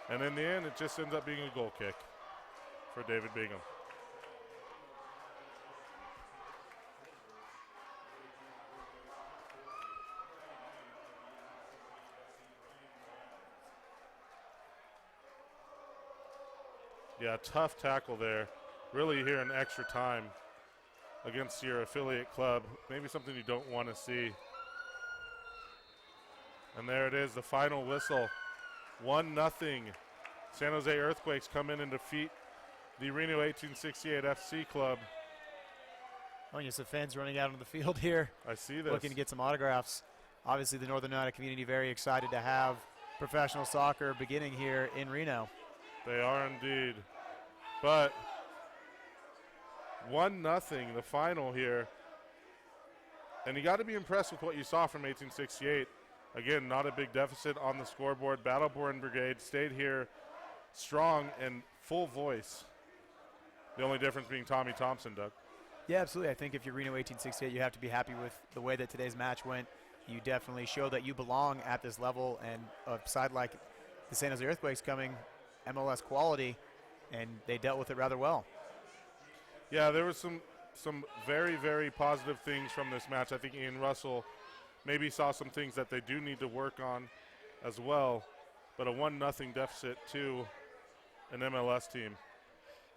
And in the end, it just ends up being a goal kick for David Bingham. Yeah, tough tackle there. Really here in extra time against your affiliate club. Maybe something you don't want to see. And there it is, the final whistle. 1-0. San Jose Earthquakes come in and defeat the Reno 1868 FC club. Oh, you some fans running out on the field here. I see this. Looking to get some autographs. Obviously, the Northern Nevada community very excited to have professional soccer beginning here in Reno. They are indeed. But 1-0, the final here. And you got to be impressed with what you saw from 1868. Again, not a big deficit on the scoreboard. Battleborn Brigade stayed here strong and full voice. The only difference being Tommy Thompson, Doug. Yeah, absolutely. I think if you're Reno 1868, you have to be happy with the way that today's match went. You definitely show that you belong at this level, and a side like the San Jose Earthquakes coming MLS quality, and they dealt with it rather well. Yeah, there was some very, very positive things from this match. I think Ian Russell maybe saw some things that they do need to work on as well. But a 1-0 deficit to an MLS team.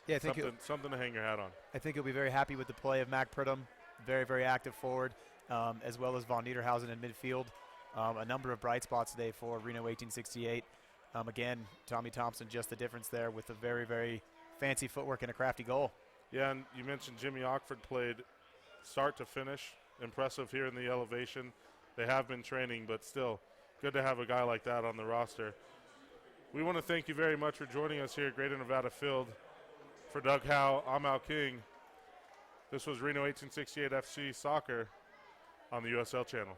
Yeah, I think something to hang your hat on. I think you'll be very happy with the play of Mac Pridham, very, very active forward, as well as Von Niederhausen in midfield. A number of bright spots today for Reno 1868. Again, Tommy Thompson, just the difference there with a very, very fancy footwork and a crafty goal. Yeah, and you mentioned Jimmy Ockford played start to finish. Impressive here in the elevation. They have been training, but still good to have a guy like that on the roster. We want to thank you very much for joining us here at Greater Nevada Field. For Doug Howe, I'm Al King. This was Reno 1868 FC Soccer on the USL channel.